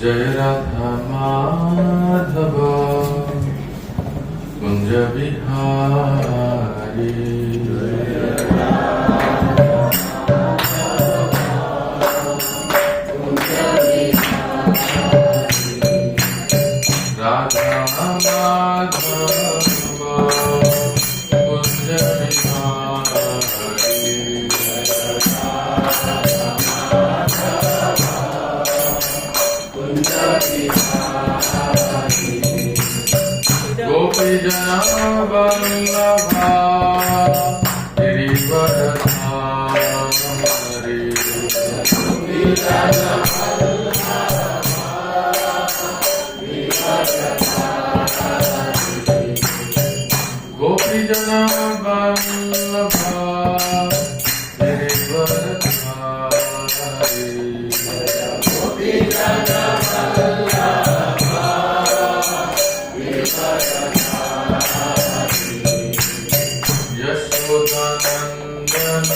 जय राधा माधव कुंज बिहारी राधा माधव कुंज बिहारी गोपी जना वल्लभा गिरिवरधारी गोपी जना वल्लभा गिरिवरधारी यशोदानंदन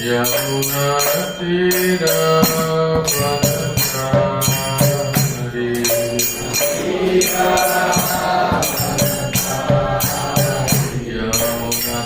यमुना तीरवनचारी यमुना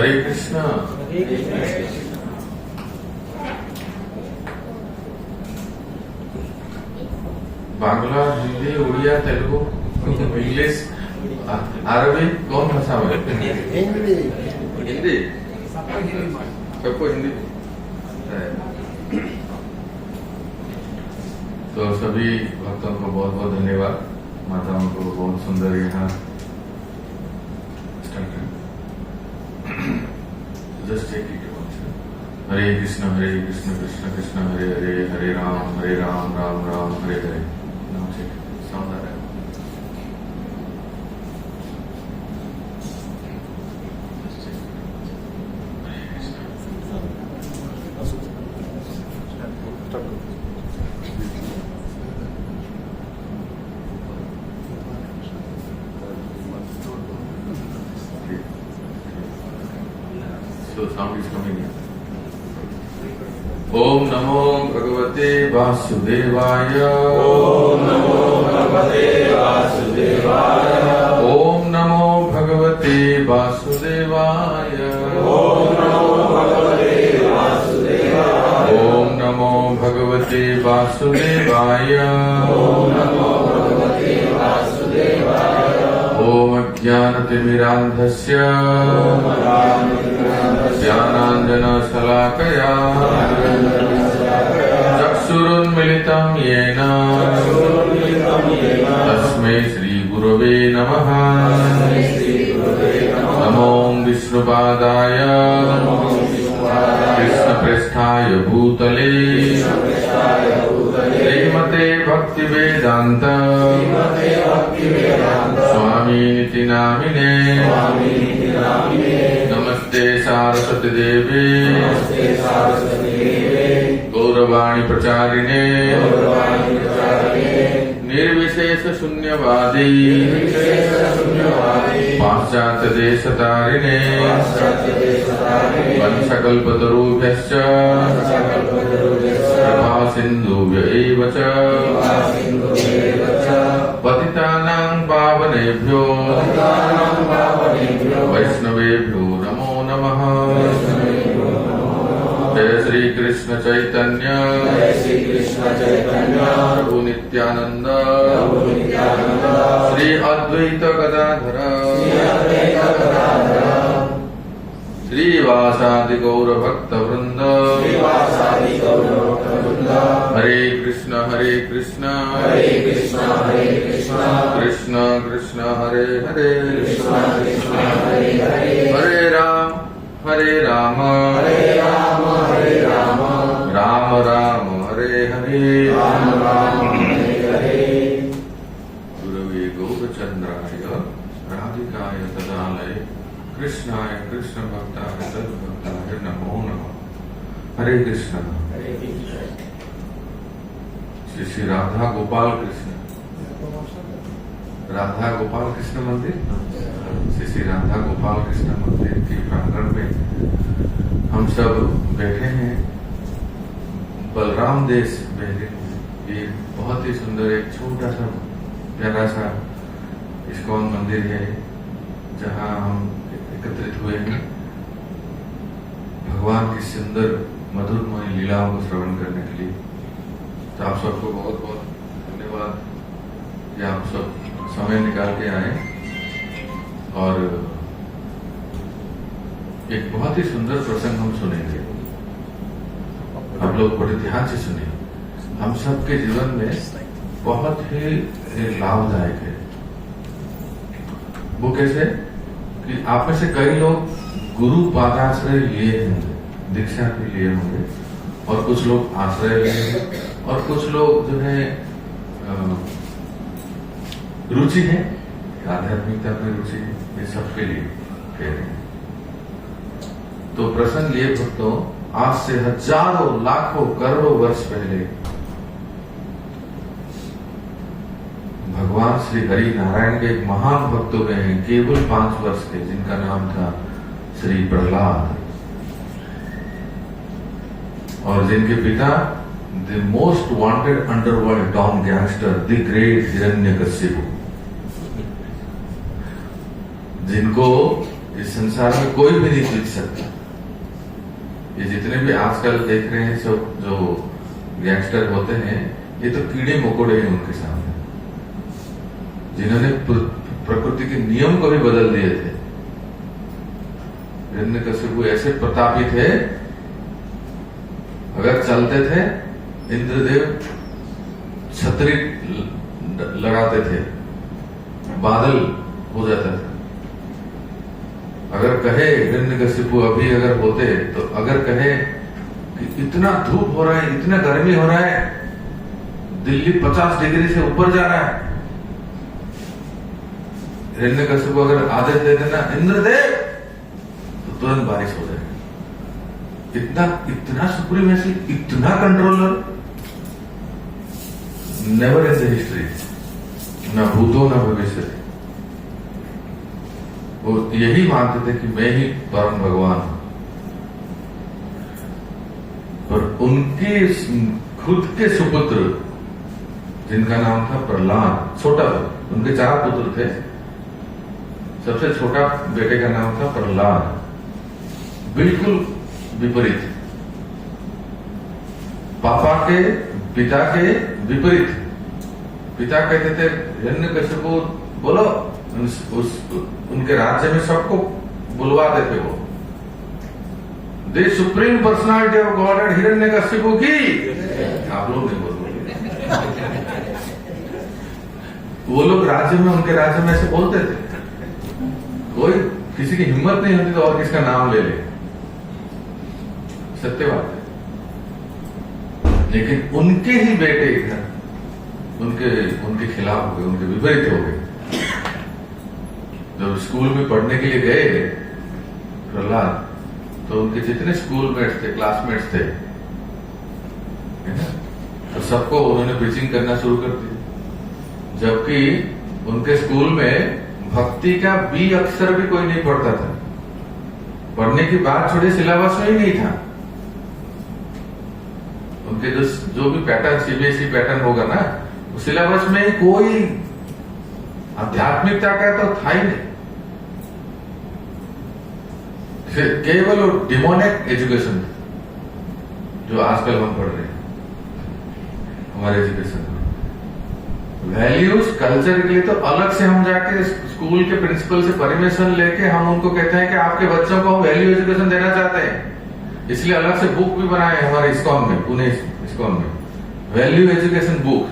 हरे कृष्णा। बांग्ला, हिंदी, उड़िया, तेलुगु, इंग्लिश, अरबी, कौन भाषा में? हिंदी। हिंदी सबको हिंदी। तो सभी भक्तों को बहुत बहुत धन्यवाद। माताओं को बहुत सुंदर यहाँ जस्ट टेक इट वंस। हरे कृष्ण कृष्ण कृष्ण हरे हरे, हरे राम राम राम हरे हरे। नाम से साउंड आ रहा है। So sound is coming in. Om Namo Bhagavate Vasudevaya. Om Namo Bhagavate Vasudevaya. Om Namo Bhagavate Vasudevaya. Om Namo Bhagavate Vasudevaya. Om Namo Bhagavate Vasudevaya. Om Namo Bhagavate Vasudevaya. Om Ajnanatimirandhasya ज्ञानाञ्जनशलाकया चक्षुरुन्मिलितं येन तस्मै श्रीगुरवे नमः। नमो विष्णुपादाय कृष्णप्रेष्ठाय भूतले श्रीमते भक्तिवेदान्त स्वामिनिति नामिने। नमस्ते सारस्वती देवी गौरवाणी प्रचारिणे निर्विशेष शून्यवादी पाश्चात्य देश तारिणे वंशकल्पतरुभ्यश्च कृपा सिन्धुभ्य एव च पतितानां पावनेभ्यो वैष्णवेभ्यो नमो नमः। जय श्री कृष्ण चैतन्य प्रभु नित्यानंद श्री अद्वैत गदाधर श्रीवासादि गौर भक्त वृंद। हरे कृष्ण कृष्ण कृष्ण कृष्ण हरे हरे, हरे राम राम राम हरे हरे। गुरवे गौरचंद्राय राधिकाय तदालय कृष्णाय कृष्ण भक्ताय तद्भक्ताय नमो नमः। हरे कृष्ण। श्री राधा गोपाल कृष्ण, राधा गोपाल कृष्ण मंदिर, श्री राधा गोपाल कृष्ण मंदिर के प्रांगण में हम सब बैठे हैं। बलराम देश बैठे, ये बहुत ही सुंदर एक छोटा सा प्यारा सा इस्कॉन मंदिर है जहां हम एकत्रित हुए हैं भगवान की सुंदर मधुरमय लीलाओं को श्रवण करने के लिए। तो आप सबको बहुत बहुत धन्यवाद कि आप सब समय निकाल के आए और एक बहुत ही सुंदर प्रसंग हम सुनेंगे। आप लोग बड़े ध्यान से सुनिए। हम सबके जीवन में बहुत ही लाभदायक है। वो कैसे कि आप में से कई लोग गुरु पादाश्रय लिए होंगे, दीक्षा भी लिए होंगे, और कुछ लोग आश्रय लिए और कुछ लोग जो है रुचि है, आध्यात्मिकता में रुचि है। ये सबके लिए कह रहे हैं। तो प्रसंग ये भक्तों, आज से हजारों लाखों करोड़ों वर्ष पहले भगवान श्री हरि नारायण के एक महान भक्त हुए हैं, केवल 5 वर्ष के, जिनका नाम था श्री प्रहलाद, और जिनके पिता the most wanted underworld don gangster the great Hiranyakashipu, जिनको इस संसार में कोई भी नहीं जीत सकता। ये जितने भी आजकल देख रहे हैं सब जो गैंगस्टर होते हैं, ये तो कीड़े मकोड़े हैं उनके सामने, जिन्होंने प्रकृति के नियम को भी बदल दिए थे। हिरण्यकशिपु ऐसे प्रतापी थे, अगर चलते थे इंद्रदेव छतरी लगाते थे, बादल हो जाता था। अगर कहे हिरण्यकशिपु अभी अगर होते तो अगर कहे कि इतना धूप हो रहा है, इतना गर्मी हो रहा है, दिल्ली 50 डिग्री से ऊपर जा रहा है, हिरण्यकशिपु अगर आदेश दे देना इंद्रदेव, तो तुरंत बारिश हो जाएगी। इतना सुप्रीमेसी, इतना controller, never in the history, न भूतो न भविष्य। वो यही मानते थे कि मैं ही परम भगवान हूं। पर उनके खुद के सुपुत्र, जिनका नाम था प्रहलाद, छोटा, उनके 4 पुत्र थे, सबसे छोटा बेटे का नाम था प्रहलाद, बिल्कुल विपरीत, पापा के पिता के विपरीत। पिता कहते थे हिरण्यकशिपु बोलो, उनके राज्य में सबको बुलवा देते वो, the supreme personality of God and Hiranyakashipu की। आप लोग नहीं बोल रहे, वो लोग राज्य में, उनके राज्य में ऐसे बोलते थे। कोई किसी की हिम्मत नहीं होती तो और किसका नाम ले ले, सत्य बात है। लेकिन उनके ही बेटे उनके खिलाफ हो गए, उनके विपरीत हो गए। जब स्कूल में पढ़ने के लिए गए प्रहलाद, तो उनके जितने स्कूल मेट्स थे, क्लासमेट्स थे, है ना, तो सबको उन्होंने प्रीचिंग करना शुरू कर दिया। जबकि उनके स्कूल में भक्ति का बी अक्षर भी कोई नहीं पढ़ता था। पढ़ने की बात छोड़िए, सिलेबस में ही नहीं था। उनके जो भी पैटर्न, सीबीएसई पैटर्न होगा ना, उस सिलेबस में कोई आध्यात्मिकता का तो था ही नहीं। केवल डिमोनिक एजुकेशन जो आजकल हम पढ़ रहे हैं हमारे एजुकेशन में। वैल्यूज कल्चर के लिए तो अलग से हम जाके स्कूल के प्रिंसिपल से परमिशन लेके हम उनको कहते हैं कि आपके बच्चों को हम वैल्यू एजुकेशन देना चाहते हैं, इसलिए अलग से बुक भी बनाए हमारे इस्कॉन में, पुणे इस्कॉन में, वैल्यू एजुकेशन बुक।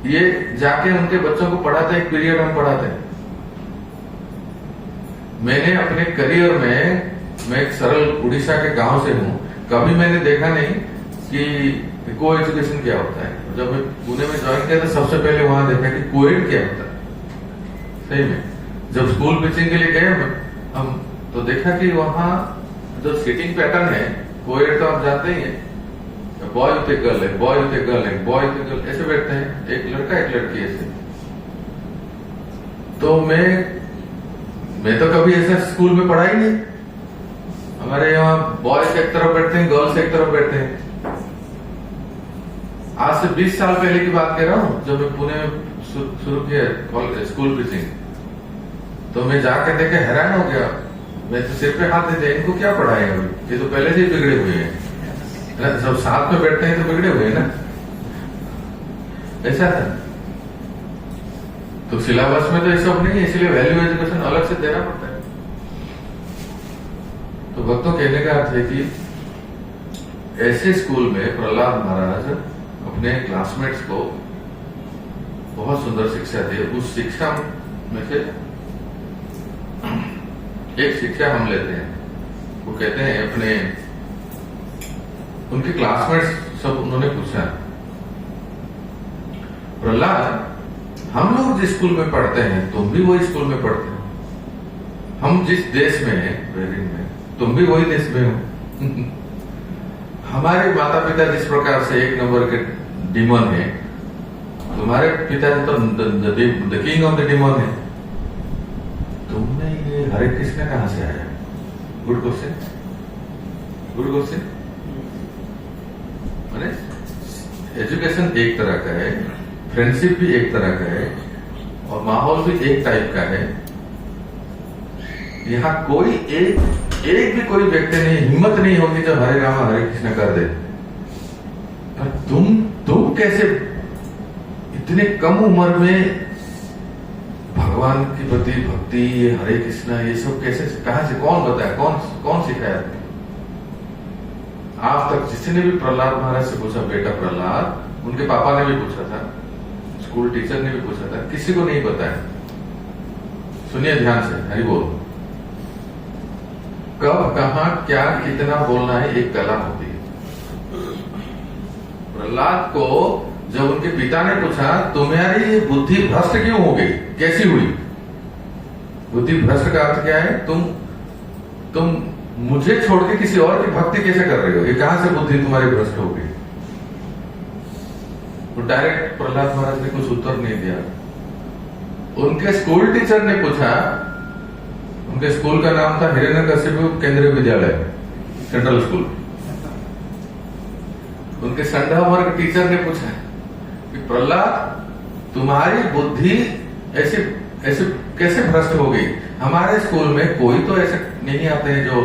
ये जाके उनके बच्चों को पढ़ाते हैं, एक पीरियड हम पढ़ाते हैं। मैंने अपने करियर में, मैं एक सरल उड़ीसा के गांव से हूं, कभी मैंने देखा नहीं कि को एजुकेशन क्या होता है। जब मैं पुणे में ज्वाइन किया तो सबसे पहले वहां देखा कि कोएड क्या होता है। सही में जब स्कूल पिचिंग के लिए गए हम, तो देखा कि वहां जो सीटिंग पैटर्न है, कोएड तो आप जानते ही हैं, बॉय विथ ए गर्ल है, बॉय विथ ए गर्ल है, बॉय विथ ए गर्ल, ऐसे बैठते हैं, एक लड़का एक लड़की ऐसे। तो मैं तो कभी ऐसा स्कूल में पढ़ा ही नहीं। हमारे यहाँ बॉयज एक तरफ बैठते हैं, गर्ल्स एक तरफ बैठते हैं। आज से 20 साल पहले की बात कह रहा हूँ, जब मैं पुणे में शुरू किया स्कूल प्रीचिंग, तो मैं जाके देखे हैरान हो गया। मैं तो सिर पे हाथ देते, इनको क्या पढ़ाएगा अभी, ये तो पहले से ही बिगड़े हुए हैं। जब साथ में बैठते हैं तो बिगड़े हुए हैं ना, ऐसा था। तो सिलेबस में तो ये सब नहीं है, इसलिए वैल्यू एजुकेशन अलग से देना पड़ता है। तो भक्तों कहने का अर्थ है कि ऐसे स्कूल में प्रहलाद महाराज अपने क्लासमेट्स को बहुत सुंदर शिक्षा दी। उस शिक्षा में से एक शिक्षा हम लेते हैं, वो कहते हैं अपने उनके क्लासमेट्स सब उन्होंने पूछा, प्रहलाद हम लोग जिस स्कूल में पढ़ते हैं तुम भी वही स्कूल में पढ़ते हो, हम जिस देश में हैं ब्रिटेन में तुम भी वही देश में हो, हमारे माता पिता जिस प्रकार से एक नंबर के डिमन है, तुम्हारे पिताजी तो the king of the demon है, तुमने ये हरे कृष्ण कहां से आया? Good question, good question. Education एक तरह का है, फ्रेंडशिप भी एक तरह का है, और माहौल भी एक टाइप का है। यहाँ कोई एक भी कोई व्यक्ति नहीं, हिम्मत नहीं होगी जो हरे राम हरे कृष्ण कर दे। और तुम कैसे इतने कम उम्र में भगवान के प्रति भक्ति, ये हरे कृष्णा, ये सब कैसे, कहां से, कौन बताया, कौन सिखाया? आज तक जिसने भी प्रहलाद महाराज से पूछा, बेटा प्रहलाद, उनके पापा ने भी पूछा था, स्कूल टीचर ने भी पूछा था, किसी को नहीं बताया। सुनिए ध्यान से, हरि बोल। कब, कहां, क्या, कितना बोलना है, एक कला होती है। प्रहलाद को जब उनके पिता ने पूछा, तुम्हारी ये बुद्धि भ्रष्ट क्यों हो गई, कैसी हुई? बुद्धि भ्रष्ट का अर्थ क्या है? तुम मुझे छोड़ के किसी और की भक्ति कैसे कर रहे हो? ये कहां से बुद्धि तुम्हारी भ्रष्ट हो गई? तो डायरेक्ट प्रहलाद महाराज ने कुछ उत्तर नहीं दिया। उनके स्कूल टीचर ने पूछा, उनके स्कूल का नाम था हिरण्यकशिपु केंद्रीय विद्यालय, सेंट्रल स्कूल। उनके संडा वर्ग टीचर ने पूछा कि प्रहलाद, तुम्हारी बुद्धि ऐसे कैसे भ्रष्ट हो गई? हमारे स्कूल में कोई तो ऐसे नहीं आते हैं जो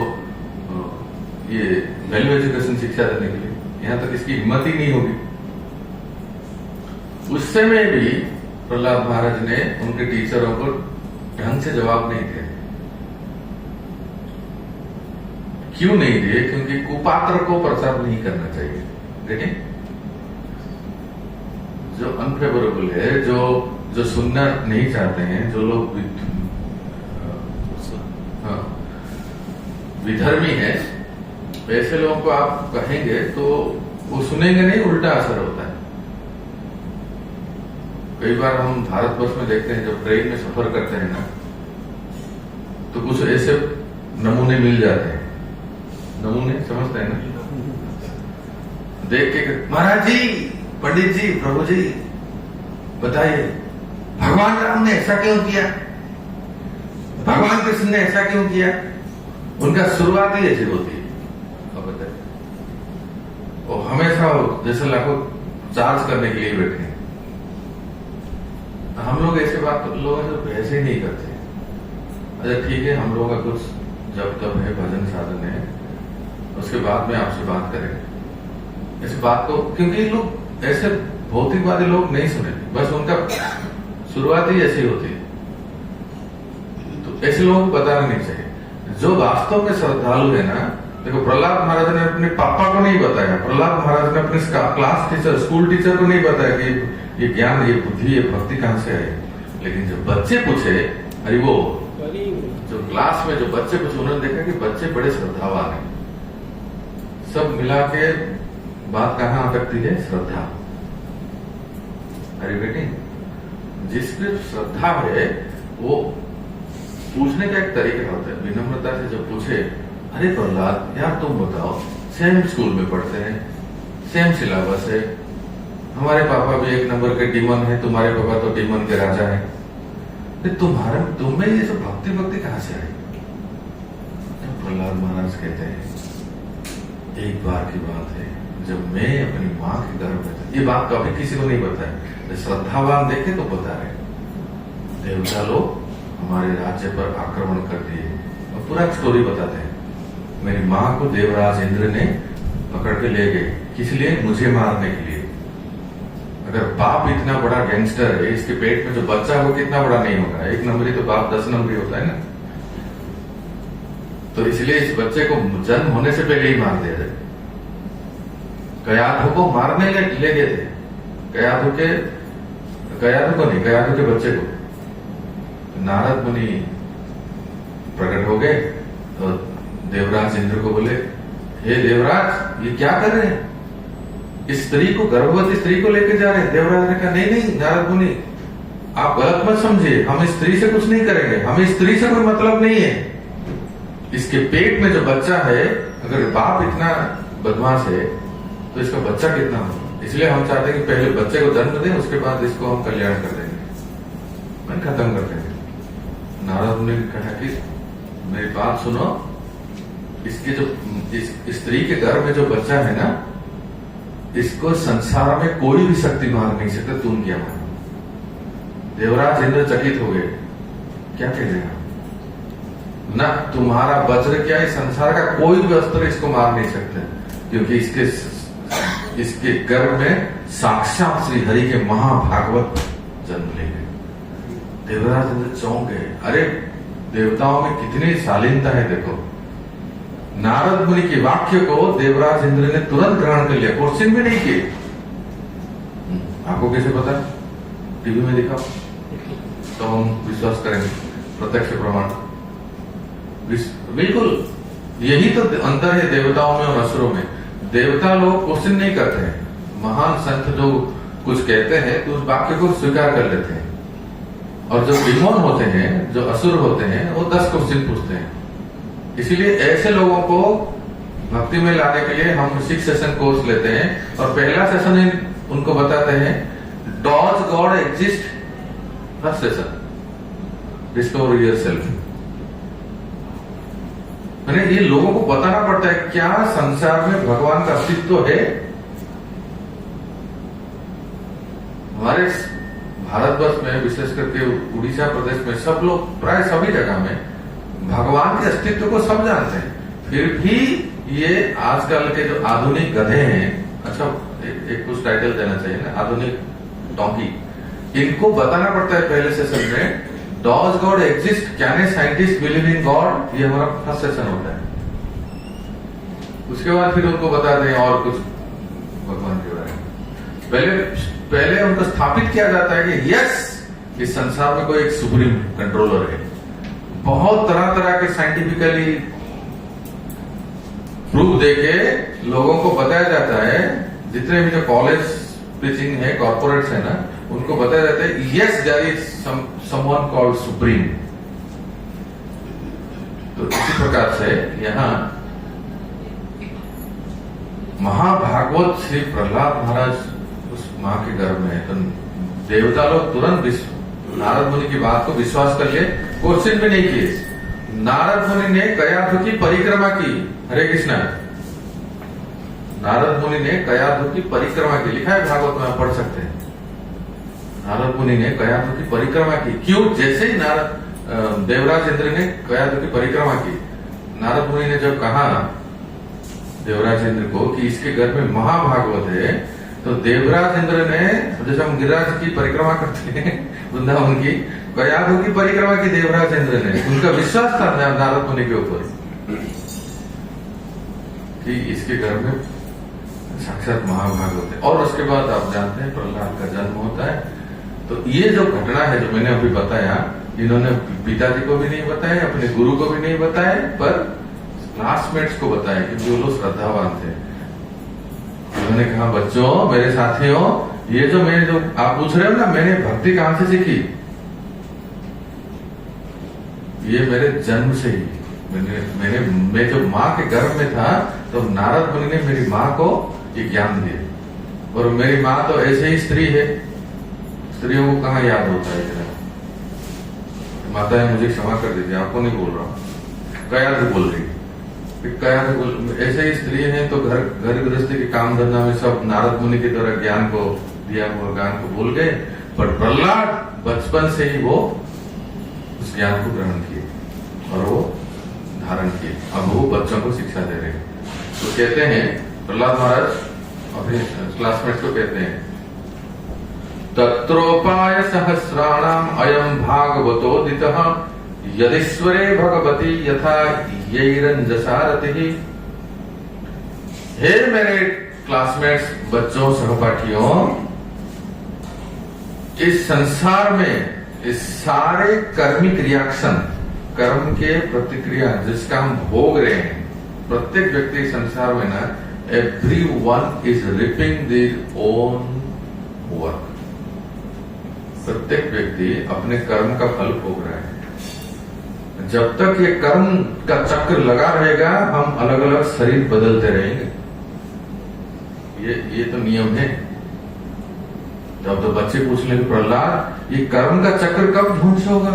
ये वैल्यू एजुकेशन शिक्षा देने के लिए, यहां तक इसकी हिम्मत ही नहीं होगी। उस समय भी प्रहलाद महाराज ने उनके टीचरों को ढंग से जवाब नहीं दिया। क्यों नहीं दिए? क्योंकि कुपात्र को प्रचार नहीं करना चाहिए। देखें, जो अनफेवरेबल है, जो सुनना नहीं चाहते हैं, जो लोग विधर्मी है, ऐसे लोगों को आप कहेंगे तो वो सुनेंगे नहीं, उल्टा असर होता है। कई बार हम भारतवर्ष में देखते हैं, जब ट्रेन में सफर करते हैं ना, तो कुछ ऐसे नमूने मिल जाते हैं। नमूने समझते हैं ना? देख के, महाराज जी, पंडित जी, प्रभु जी, बताइए भगवान राम ने ऐसा क्यों किया, भगवान कृष्ण ने ऐसा क्यों किया? उनका शुरुआत ही ऐसी होती है। अब बताइए, वो हमेशा जैसे लाखों चार्ज करने के लिए बैठे हैं। हम लोग ऐसे बात लोग जो बहस ही नहीं करते। अच्छा ठीक है, हम लोगों का कुछ जब तब है, भजन साधन है, उसके बाद में आपसे बात करेंगे इस बात को, क्योंकि लोग ऐसे भौतिकवादी लोग नहीं सुने, बस उनका शुरुआत ही ऐसी होती है। तो ऐसे लोगों को बताना नहीं चाहिए। जो वास्तव में श्रद्धालु है ना, देखो प्रहलाद महाराज ने अपने पापा को नहीं बताया, प्रहलाद महाराज ने अपने क्लास टीचर, स्कूल टीचर को नहीं बताया कि ये ज्ञान, ये बुद्धि, ये भक्ति कहां से आई। लेकिन जब बच्चे पूछे, अरे वो जो क्लास में जो बच्चे पूछे, उन्होंने देखा कि बच्चे बड़े श्रद्धावान है। सब मिला के बात कहां अटकती है? श्रद्धा। अरे बेटी, जिसकी श्रद्धा है वो पूछने का एक तरीका होता है, विनम्रता से जब पूछे, अरे प्रहलाद यार तुम बताओ, सेम स्कूल में पढ़ते हैं, सेम सिलेबस है, हमारे पापा भी एक नंबर के डीमन है, तुम्हारे पापा तो डीमन के राजा है, तुम्हें ये सब भक्ति कहां से आई? तो प्रहलाद महाराज कहते हैं, एक बार की बात है, जब मैं अपनी माँ के गर्भ में था, ये बात कभी किसी को नहीं बताया, श्रद्धावान देखे तो बता रहे, देवता लोग हमारे राज्य पर आक्रमण कर दिए, और पूरा स्टोरी बताते हैं। मेरी माँ को देवराज इंद्र ने पकड़ के ले गए, किस लिए? मुझे मारने के लिए। अगर बाप इतना बड़ा गैंगस्टर है, इसके पेट में जो बच्चा है वो कितना बड़ा नहीं होगा? 1 नंबरी तो बाप 10 नंबरी होता है ना। तो इसलिए इस बच्चे को जन्म होने से पहले ही मार दिया जाए। कयाधु को मारने ले गए थे, कयाधु के बच्चे को। नारद मुनि प्रकट हो गए तो देवराज इंद्र को बोले, हे देवराज, ये क्या कर रहे हैं? इस स्त्री को, गर्भवती स्त्री को लेकर जा रहे हैं। देवराज ने कहा, नहीं नारद मुनि, आप गलत मत समझिए, हम इस स्त्री से कुछ नहीं करेंगे, हमें इस स्त्री से कोई मतलब नहीं है। इसके पेट में जो बच्चा है, अगर बाप इतना बदमाश है तो इसका बच्चा कितना हो, इसलिए हम चाहते हैं कि पहले बच्चे को जन्म दें, उसके बाद इसको हम कल्याण कर देंगे, मैं खत्म कर देंगे। नारद मुनि ने कहा कि मेरी बात सुनो, इसके जो इस स्त्री के गर्भ में जो बच्चा है ना, इसको संसार में कोई भी शक्ति मार नहीं सकता, तुम क्या मानो? देवराज इंद्र चकित हो गए, क्या कह रहे हैं? ना तुम्हारा वज्र क्या, इस संसार का कोई भी अस्त्र इसको मार नहीं सकते, क्योंकि इसके गर्भ में साक्षात श्री हरि के महाभागवत जन्म लेंगे। देवराज इंद्र चौंक गए, अरे देवताओं में कितनी शालीनता है देखो। नारद मुनि के वाक्य को देवराज इंद्र ने तुरंत ग्रहण कर लिया, क्वेश्चन भी नहीं किए। आपको कैसे पता? टीवी में दिखाओ तो हम विश्वास करेंगे, प्रत्यक्ष प्रमाण। बिल्कुल यही तो अंतर है देवताओं में और असुरों में। देवता लोग क्वेश्चन नहीं करते हैं, महान संत जो कुछ कहते हैं तो उस वाक्य को स्वीकार कर लेते हैं, और जो विमोन होते हैं, जो असुर होते हैं, वो 10 क्वेश्चन पूछते हैं। इसीलिए ऐसे लोगों को भक्ति में लाने के लिए हम 6 सेशन कोर्स लेते हैं, और पहला सेशन उनको बताते हैं does God exist, first session discover yourself. मैंने ये लोगों को बताना पड़ता है क्या संसार में भगवान का अस्तित्व है। हमारे भारतवर्ष में, विशेष करके उड़ीसा प्रदेश में, सब लोग प्राय सभी जगह में भगवान के अस्तित्व को सब जानते हैं, फिर भी ये आजकल के जो आधुनिक गधे हैं, अच्छा एक कुछ टाइटल देना चाहिए ना, आधुनिक डोंकी, इनको बताना पड़ता है पहले सेशन में does God exist, can a scientist believe in God, ये हमारा फर्स्ट सेशन होता है। उसके बाद फिर उनको बताते हैं और कुछ भगवान के बारे में। पहले उनको स्थापित किया जाता है कि यस, इस संसार में कोई एक सुप्रीम कंट्रोलर है। बहुत तरह तरह के साइंटिफिकली प्रूफ देके लोगों को बताया जाता है, जितने भी जो कॉलेज टीचिंग है, कॉर्पोरेट्स है ना, उनको बताया जाता है yes there is someone called supreme. तो इसी प्रकार से यहाँ महाभागवत श्री प्रहलाद महाराज उस मां के गर्भ में है, तो देवता लोग तुरंत नारद मुनि की बात को विश्वास कर लिए, क्वेश्चन भी नहीं किए। नारद मुनि ने कयाधु की परिक्रमा की। हरे कृष्णा। नारद मुनि ने कयाधु की परिक्रमा की, लिखा है भागवत में, आप पढ़ सकते हैं। नारद मुनि ने कयाधु की परिक्रमा की। क्यों? जैसे ही नारद देवराज इंद्र ने कयाधु की परिक्रमा की, नारद मुनि ने जब कहा देवराज इंद्र को कि इसके घर में महाभागवत है, तो देवराज इंद्र ने, जैसे हम गिरिराज की परिक्रमा करते हैं वृंदावन की, कयाधु की परिक्रमा की देवराज इंद्र ने। उनका विश्वास था नारद मुनि के ऊपर कि इसके घर में साक्षात महाभागवत है। और उसके बाद आप जानते हैं प्रहलाद का जन्म होता है। तो ये जो घटना है जो मैंने अभी बताया, इन्होंने पिताजी को भी नहीं बताया, अपने गुरु को भी नहीं बताया, पर क्लासमेट्स को बताया, क्योंकि वो लोग श्रद्धावान थे। उन्होंने कहा बच्चों, मेरे साथियों, ये जो आप पूछ रहे हो ना, मैंने भक्ति कहां से सीखी, ये मेरे जन्म से ही। मैं जो माँ के गर्भ में था, तो नारद मुनि ने मेरी माँ को ये ज्ञान दिया। और मेरी माँ तो ऐसे ही स्त्री है, स्त्रियों को कहाँ याद होता है इतना। माता है, मुझे क्षमा कर दीजिए, आपको नहीं बोल रहा हूँ, कयाधु बोल रही। ऐसे ही स्त्री हैं तो घर गृहस्थी के काम धंधा में सब नारद मुनि की तरह ज्ञान को दिया हुआ ज्ञान को भूल गए, पर प्रहलाद बचपन से ही वो उस ज्ञान को ग्रहण किए और वो धारण किए। अब वो बच्चों को शिक्षा दे रहे हैं। तो कहते हैं प्रहलाद महाराज अपने क्लासमेट्स को कहते हैं, तत्रोपाय सहस्राणाम अयम भागवतोदितः यदीश्वरे भगवती यथा यैरंजसा रतिः। हे मेरे क्लासमेट्स, बच्चों, सहपाठियों, इस संसार में इस सारे कर्मिक रिएक्शन, कर्म के प्रतिक्रिया जिसका हम भोग रहे हैं, प्रत्येक व्यक्ति संसार में ना, everyone is reaping their own work। प्रत्येक व्यक्ति अपने कर्म का फल भोग रहा है। जब तक ये कर्म का चक्र लगा रहेगा, हम अलग अलग शरीर बदलते रहेंगे। ये तो नियम है। जब तो बच्चे पूछ लेंगे, प्रहलाद, ये कर्म का चक्र कब ध्वंस होगा?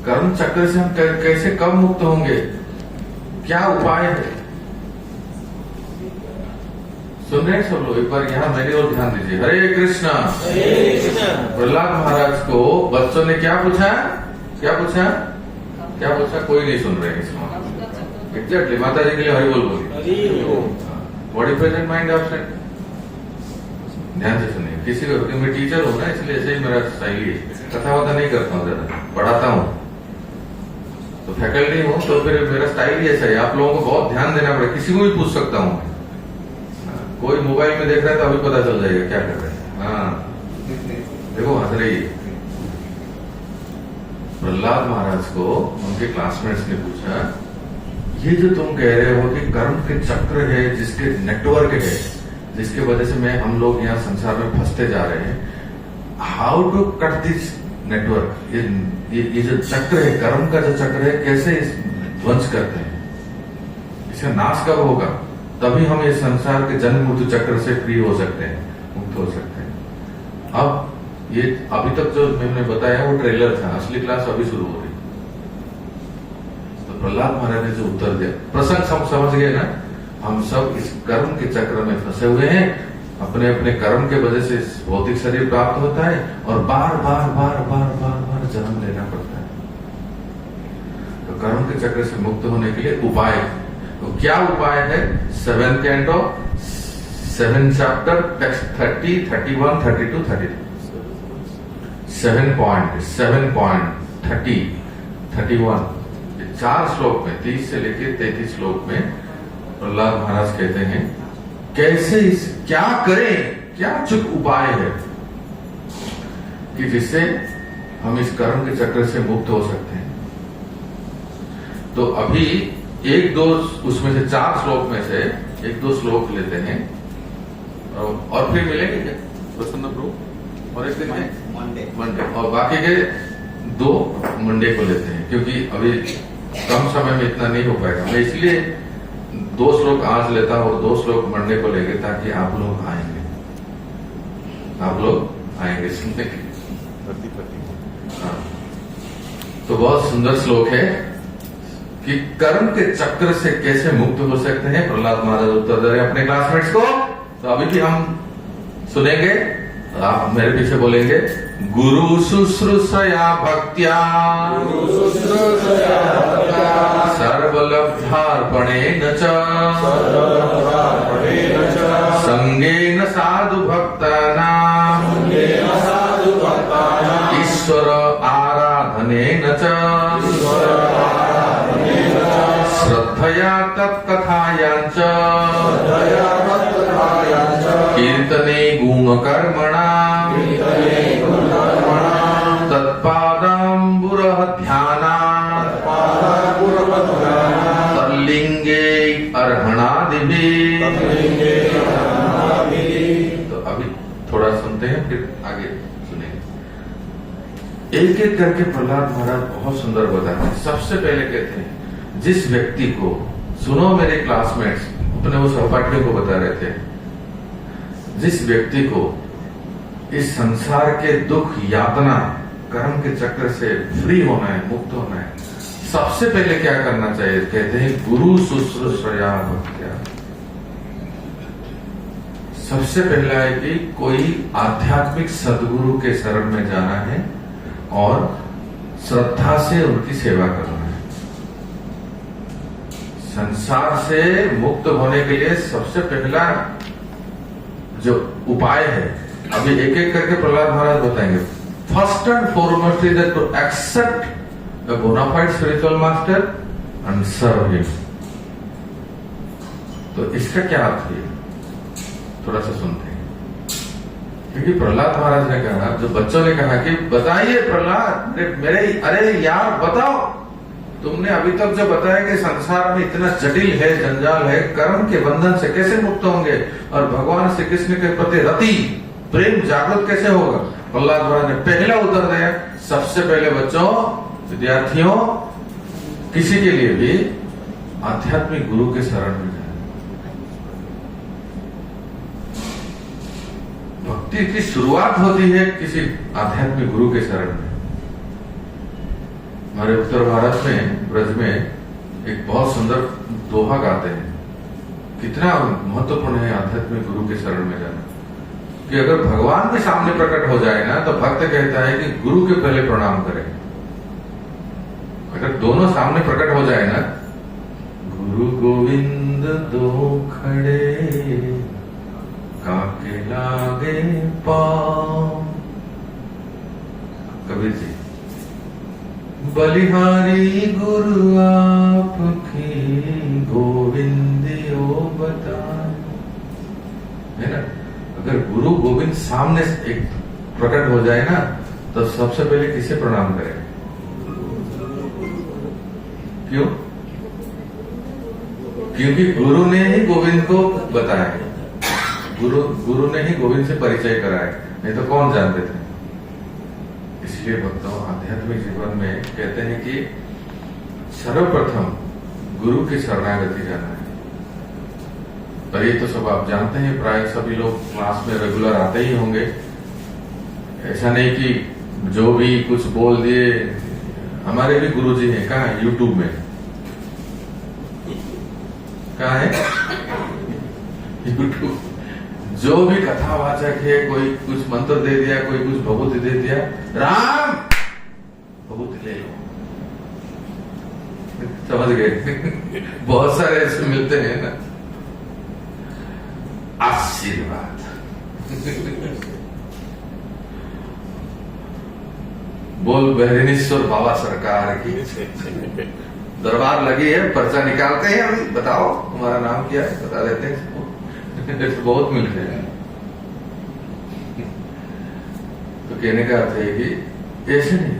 कर्म चक्र से हम कैसे कब मुक्त होंगे? क्या उपाय है? सुन रहे हैं सब लोग? एक बार यहाँ मेरी ओर ध्यान दीजिए। हरे कृष्णा। प्रहलाद महाराज को बच्चों ने क्या पूछा? क्या पूछा? कोई नहीं सुन रहे इसमें। एग्जैक्टली, माता जी के लिए हरि बोल बोली। Body present, mind absent. ध्यान से सुनिए, किसी को, मैं टीचर हूँ ना, इसलिए ऐसे ही मेरा शैली है, कथा वथा नहीं करता हूँ, ज्यादा पढ़ाता हूँ तो फैकल्टी हूँ, तो फिर मेरा स्टाइल ही ऐसा है। आप लोगों को बहुत ध्यान देना पड़ेगा, किसी को भी पूछ सकता हूँ। कोई मोबाइल में देख रहा है तो अभी पता चल जाएगा क्या कर रहे हैं। हाँ देखो, हंस रही है। प्रहलाद महाराज को उनके क्लासमेट्स ने पूछा, ये जो तुम कह रहे हो कि कर्म के चक्र है, जिसके नेटवर्क है, जिसके वजह से हम लोग यहाँ संसार में फंसते जा रहे हैं, how to cut this network? ये जो चक्र है, कर्म का जो चक्र है, कैसे इस ध्वंस करते हैं? इसका नाश कब होगा? तभी हम इस संसार के जन्म मृत्यु चक्र से फ्री हो सकते हैं, मुक्त हो सकते हैं। अब ये अभी तक जो मैंने बताया वो ट्रेलर था, असली क्लास अभी शुरू हो रही। तो प्रहलाद महाराज ने जो उत्तर दिया, प्रसंग हम समझ गए ना। हम सब इस कर्म के चक्र में फंसे हुए हैं, अपने अपने कर्म के वजह से भौतिक शरीर प्राप्त होता है और बार बार बार बार बार बार जन्म लेना पड़ता है। तो कर्म के चक्र से मुक्त होने के लिए उपाय, तो क्या उपाय है? 7th canto 7 chapter text 30, 31, 32, 33 7 point 30, 31 4 श्लोक में, 30 से लेकर 33 श्लोक में प्रहलाद महाराज कहते हैं कैसे क्या करें, क्या चुप उपाय है कि जिससे हम इस कर्म के चक्र से मुक्त हो सकते हैं। तो अभी 1-2 उसमें से 4 श्लोक में से 1-2 श्लोक लेते हैं और फिर मिलेंगे क्या प्रसन्न प्रभु? और एक दिन है मंडे, और बाकी के 2 मंडे को लेते हैं, क्योंकि अभी कम समय में इतना नहीं हो पाएगा। मैं इसलिए 2 श्लोक आज लेता हूं और 2 श्लोक मंडे को लेंगे, ताकि आप लोग आएंगे सुनने के लिए। हाँ। तो बहुत सुंदर श्लोक है कि कर्म के चक्र से कैसे मुक्त हो सकते हैं। प्रहलाद महाराज उत्तर दे रहे हैं अपने क्लासमेट्स को। तो अभी भी हम सुनेंगे, आप मेरे पीछे बोलेंगे, गुरु शुश्रूषया भक्त्या सर्वलब्धार्पणेन च संगेन साधु भक्तानां ईश्वर आराधनेन च श्रद्धया तत्कथायाञ्च कीर्तने गुणकर्मणा तत्पादाम्बुरः ध्यानात् तल्लिंगे अर्हणादिभिः। तो अभी थोड़ा सुनते हैं, फिर आगे सुनेंगे। एक एक करके प्रहलाद महाराज बहुत सुंदर बताते हैं। सबसे पहले कहते हैं, जिस व्यक्ति को, सुनो मेरे क्लासमेट्स, अपने वो सहपाठियों को बता रहे थे, जिस व्यक्ति को इस संसार के दुख यातना कर्म के चक्र से फ्री होना है, मुक्त होना है, सबसे पहले क्या करना चाहिए? कहते हैं गुरु शुश्रूषया भक्त्या। सबसे पहला है कि कोई आध्यात्मिक सदगुरु के शरण में जाना है और श्रद्धा से उनकी सेवा करना है। संसार से मुक्त होने के लिए सबसे पहला जो उपाय है, अभी एक एक करके प्रहलाद महाराज बताएंगे। First and foremost is to accept the bona fide spiritual master and serve him. तो इसका क्या अर्थ है, थोड़ा सा सुनते हैं। क्योंकि प्रहलाद महाराज ने कहा, जो बच्चों ने कहा कि बताइए प्रहलाद, अरे यार बताओ, तुमने अभी तक जो बताया कि संसार में इतना जटिल है, जंजाल है, कर्म के बंधन से कैसे मुक्त होंगे और भगवान श्री कृष्ण के प्रति रति प्रेम जागृत कैसे होगा? प्रहलाद महाराज ने पहला उत्तर दिया, सबसे पहले बच्चों, विद्यार्थियों, किसी के लिए भी आध्यात्मिक गुरु के शरण में जाए। भक्ति की शुरुआत होती है किसी आध्यात्मिक गुरु के शरण में। हमारे उत्तर भारत में, ब्रज में एक बहुत सुंदर दोहा गाते हैं। कितना महत्वपूर्ण है आध्यात्मिक गुरु के शरण में जाना, कि अगर भगवान के सामने प्रकट हो जाए ना, तो भक्त कहता है कि गुरु के पहले प्रणाम करें। अगर दोनों सामने प्रकट हो जाए ना, गुरु गोविंद दो खड़े काके लागे पाँव, कबीर जी। बलिहारी गुरु आपकी गोविंदियो बताए, है ना। अगर गुरु गोविंद सामने एक प्रकट हो जाए ना, तो सबसे पहले किसे प्रणाम करें? क्यों? क्योंकि गुरु ने ही गोविंद को बताया, गुरु ने ही गोविंद से परिचय कराया, नहीं तो कौन जानते थे। इसलिए भक्तों, आध्यात्मिक जीवन में कहते हैं कि सर्वप्रथम गुरु की शरणागति जाना है। पर ये तो सब आप जानते हैं, प्राय सभी लोग क्लास में रेगुलर आते ही होंगे। ऐसा नहीं कि जो भी कुछ बोल दिए। हमारे भी गुरुजी हैं, कहाँ है? यूट्यूब में। कहाँ है? यूट्यूब। जो भी कथावाचक है, कोई कुछ मंत्र दे दिया, कोई कुछ भभूति दे दिया, राम भभूति ले लो, समझ गए। बहुत सारे ऐसे मिलते हैं ना, आशीर्वाद। बोल बहरीनेश्वर बाबा सरकार की। दरबार लगी है, पर्चा निकालते हैं, अभी बताओ तुम्हारा नाम क्या है, बता देते हैं। बहुत मिलते हैं। तो कहने का अर्थ है कि ऐसे नहीं,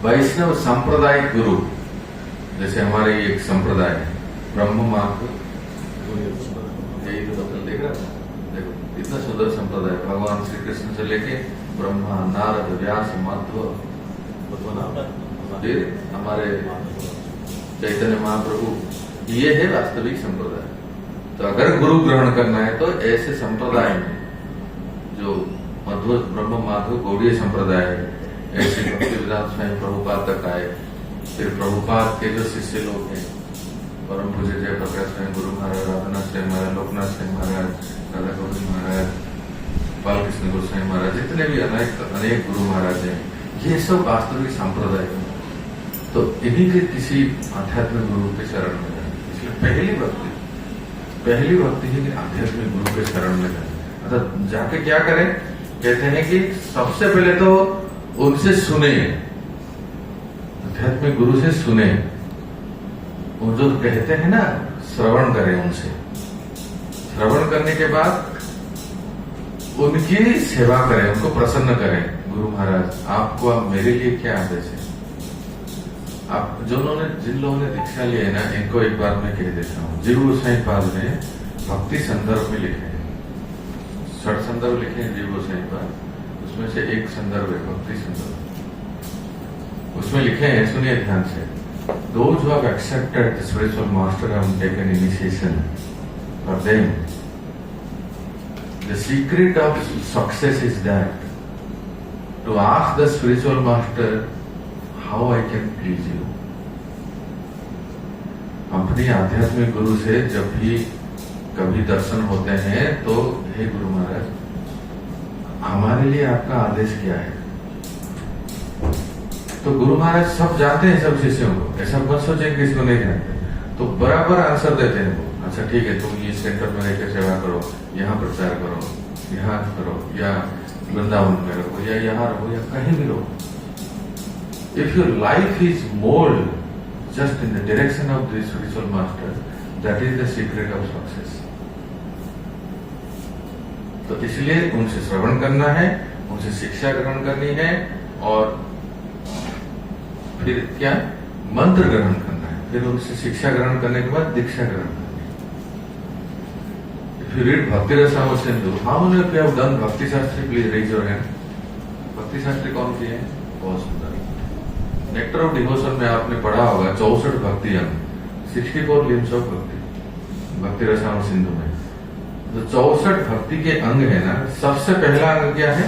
वैष्णव सांप्रदायिक गुरु, जैसे हमारे एक संप्रदाय है ब्रह्म मार्ग, यही तो मतलब देख रहा था, देखो इतना सुंदर संप्रदाय, भगवान श्री कृष्ण से लेके ब्रह्मा, नारद, व्यास, मध्व, फिर हमारे चैतन्य महाप्रभु, ये है वास्तविक संप्रदाय। तो अगर गुरु ग्रहण करना है तो ऐसे संप्रदाय में, जो मध्व, ब्रह्म, माधव, गौड़ीय संप्रदाय है, ऐसे भक्तिवेदांत स्वामी प्रभुपाद तक आए। फिर प्रभुपाद के जो शिष्य लोग हैं, परम पूज्य जयप्रकाश स्वामी गुरु महाराज, राधानाथ स्वामी महाराज, लोकनाथ स्वामी महाराज, राधा गोविंद महाराज, बालकृष्ण गोस्वामी महाराज, जितने भी अनेक गुरु महाराज हैं, ये सब वास्तविक संप्रदाय है। तो इन्हीं के किसी आध्यात्मिक गुरु के शरण में जाए। इसलिए पहली भक्ति है कि आध्यात्मिक गुरु के शरण में जाए। अर्थात जाके क्या करें? कहते हैं कि सबसे पहले तो उनसे सुने, आध्यात्मिक गुरु से सुने, वो जो कहते हैं ना, श्रवण करें उनसे। श्रवण करने के बाद उनकी सेवा करें, उनको प्रसन्न करें। गुरु महाराज, आपको अब मेरे लिए क्या आदेश है? आप जिन लोगों ने दीक्षा ली है ना, इनको एक बार मैं कह देता हूँ। जीव गोसाई पाद ने भक्ति संदर्भ में लिखे हैं, 6 संदर्भ लिखे हैं जीव गोसाई पाद, उसमें से एक संदर्भ है भक्ति संदर्भ। उसमें लिखे हैं, सुनिए ध्यान से, those who have accepted the spiritual master have taken initiation, for them the secret of success is that to ask the spiritual master how I can please you। अपनी आध्यात्मिक गुरु से जब भी कभी दर्शन होते हैं तो, हे गुरु महाराज, हमारे लिए आपका आदेश क्या है? तो गुरु महाराज सब जानते हैं सब शिष्यों को, ऐसा मत सोचें कि इसको नहीं जानते। तो बराबर आंसर देते हैं वो। अच्छा ठीक है, तुम ये सेंटर में रहकर सेवा करो, यहाँ प्रचार करो, यहाँ करो, या वृंदावन में रहो, या यहाँ रहो, या कहीं भी रहो। If your life is molded just in the direction of the spiritual master, that is the secret of success। तो इसलिए उनसे श्रवण करना है, उनसे शिक्षा ग्रहण करनी है, और फिर क्या? मंत्र ग्रहण करना है। फिर उनसे शिक्षा ग्रहण करने के बाद दीक्षा ग्रहण करनी है। If you read Bhakti Rasamrita Sindhu, how many of you have done Bhakti Shastri? Please raise your hand। भक्ति शास्त्री कौन सी है? बहुत सुंदर। नेक्टर ऑफ डिवोशन में आपने पढ़ा होगा 64 भक्ति अंग, 64 लिम्स ऑफ भक्ति, भक्ति रसामृत सिंधु में। तो 64 भक्ति के अंग है ना, सबसे पहला अंग क्या है?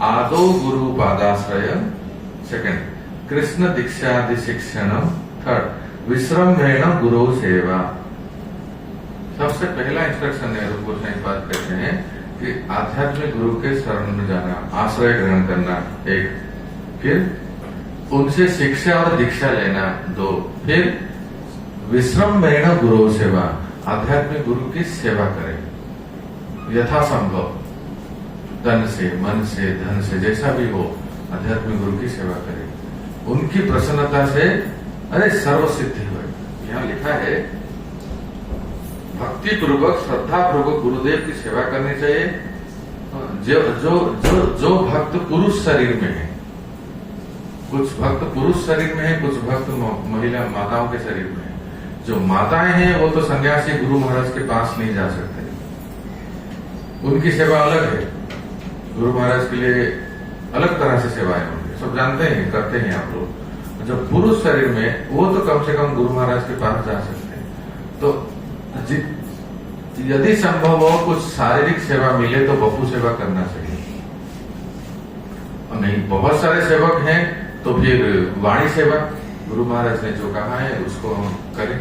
आदो गुरु पादाश्रय, सेकंड कृष्ण दीक्षादि शिक्षणम, थर्ड विश्रम्भेण गुरु सेवा। सबसे पहला इंस्ट्रक्शन है, रूप गोस्वामी पाद कहते हैं कि आध्यात्मिक गुरु के शरण में जाना, आश्रय ग्रहण करना, एक। फिर उनसे शिक्षा और दीक्षा लेना 2। फिर विश्रम्भेण गुरु सेवा, आध्यात्मिक गुरु की सेवा करें यथासंभव, तन से, मन से, धन से, जैसा भी हो आध्यात्मिक गुरु की सेवा करें। उनकी प्रसन्नता से अरे सर्व सिद्धि हो। यहाँ लिखा है भक्ति पूर्वक श्रद्धा पूर्वक गुरुदेव की सेवा करनी चाहिए। जो जो जो जो भक्त पुरुष शरीर में है, कुछ भक्त पुरुष शरीर में है, कुछ भक्त महिला माताओं के शरीर में है। जो माताएं हैं वो तो सन्यासी गुरु महाराज के पास नहीं जा सकते, उनकी सेवा अलग है। गुरु महाराज के लिए अलग तरह से सेवाएं होंगी, सब जानते हैं, करते हैं आप लोग। जो पुरुष शरीर में वो तो कम से कम गुरु महाराज के पास जा सकते हैं। तो यदि संभव हो कुछ शारीरिक सेवा मिले तो बपू सेवा करना चाहिए, और नहीं बहुत सारे सेवक हैं तो फिर वाणी सेवा, गुरु महाराज ने जो कहा है उसको हम करें।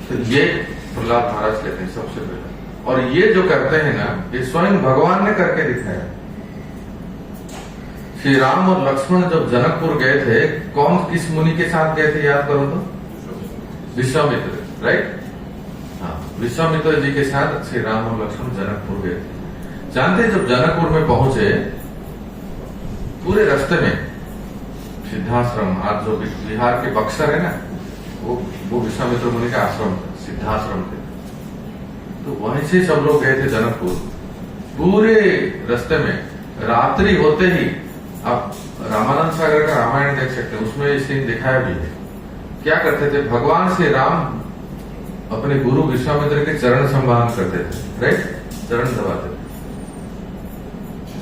तो ये प्रहलाद महाराज कहते हैं सबसे पहले, और ये जो करते हैं ना, ये स्वयं भगवान ने करके दिखाया। श्री राम और लक्ष्मण जब जनकपुर गए थे, कौन किस मुनि के साथ गए थे याद करो तो? विश्वामित्र, राइट? हाँ, विश्वामित्र जी के साथ श्री राम और लक्ष्मण जनकपुर गए थे। जानते जब जनकपुर में पहुंचे, पूरे रास्ते में सिद्धाश्रम, आज जो बिहार के बक्सर है ना, वो विश्वामित्र मुनि का आश्रम था, सिद्धाश्रम थे। तो वहीं से सब लोग गए थे जनकपुर। पूरे रास्ते में रात्रि होते ही आप रामानंद सागर का रामायण देख सकते हैं, उसमें ये सीन दिखाया भी है। क्या करते थे? भगवान श्री राम अपने गुरु विश्वामित्र के चरण संवाहन करते थे, राइट? चरण दबाते थे।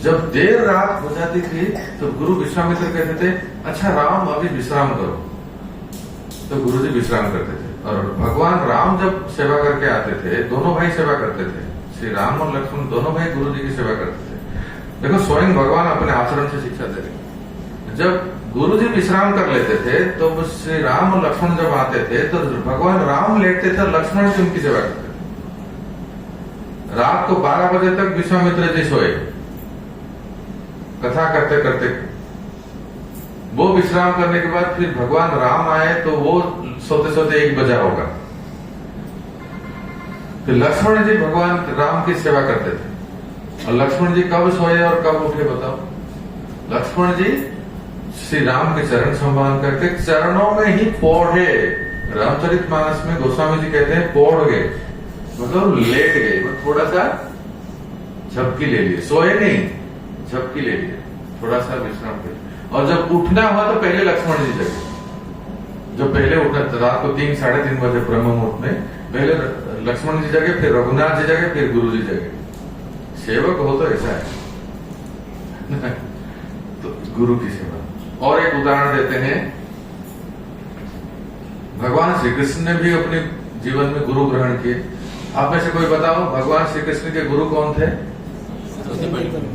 जब देर रात हो जाती थी तो गुरु विश्वामित्र कहते थे, अच्छा राम अभी विश्राम करो, तो गुरु जी विश्राम करते थे। और भगवान राम जब सेवा करके आते थे, दोनों भाई सेवा करते थे, श्री राम और लक्ष्मण दोनों भाई गुरु जी की सेवा करते थे। देखो स्वयं भगवान अपने आचरण से शिक्षा दे रहे। जब गुरु जी विश्राम कर लेते थे तो श्री राम और लक्ष्मण जब आते थे तो भगवान राम लेटते थे, लक्ष्मण जी उनकी सेवा करते थे। रात को 12 बजे तक विश्वामित्र जी सोए, कथा करते करते। वो विश्राम करने के बाद फिर भगवान राम आए तो वो सोते सोते 1 बजा होगा। फिर लक्ष्मण जी भगवान राम की सेवा करते थे। और लक्ष्मण जी कब सोए और कब उठे बताओ? लक्ष्मण जी श्री राम के चरण संवाहन करके चरणों में ही पौढ़े। रामचरितमानस में गोस्वामी जी कहते हैं पौढ़ गए, मतलब लेट गए, थोड़ा सा झपकी ले लिए, सोए नहीं, झपकी ले लिए, थोड़ा सा विश्राम कर। और जब उठना हुआ तो पहले लक्ष्मण जी जगे। जब पहले उठना रात को 3 साढ़े 3 बजे ब्रह्म मुहूर्त में, पहले लक्ष्मण जी जगे, फिर रघुनाथ जी जगे, फिर गुरु जी जगे। सेवक हो तो ऐसा है। तो गुरु की सेवा। और एक उदाहरण देते हैं, भगवान श्री कृष्ण ने भी अपने जीवन में गुरु ग्रहण किए। आप में से कोई बताओ भगवान श्री कृष्ण के गुरु कौन थे?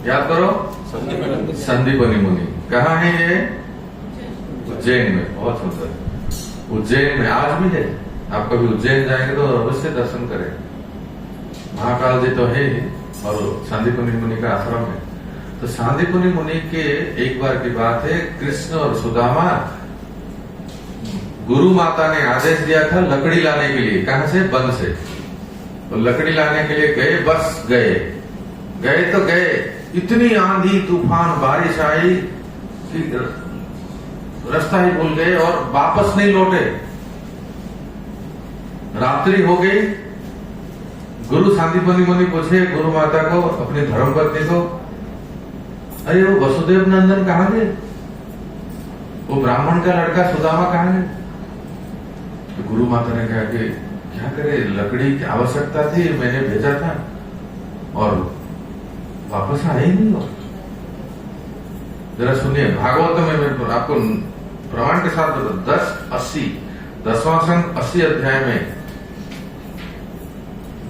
याद करो, संदीपनी मुनि। कहाँ है ये? उज्जैन में। बहुत सुंदर, उज्जैन में आज भी है। आप कभी उज्जैन जाएंगे तो अवश्य दर्शन करें। महाकाल जी तो है ही, और सांदीपनी मुनि का आश्रम है। तो सांदीपनी मुनि के एक बार की बात है, कृष्ण और सुदामा, गुरु माता ने आदेश दिया था लकड़ी लाने के लिए। कहां से? वन से। तो लकड़ी लाने के लिए गए, बस गए तो गए, इतनी आंधी तूफान बारिश आई कि रास्ता ही भूल गए और वापस नहीं लौटे। रात्रि हो गई। गुरु सांदीपनी मुनि पूछे गुरु माता को, अपनी धर्मपत्नी को, अरे वो वसुदेव नंदन कहाँ गए? वो ब्राह्मण का लड़का सुदामा कहाँ गए? तो गुरु माता ने कहा कि क्या करे, लकड़ी की आवश्यकता थी, मैंने भेजा था और वापस आए ही नहीं हो। जरा सुनिए, भागवत में मैं आपको प्रमाण के साथ बता, 10:80 10वां संग 80 अध्याय में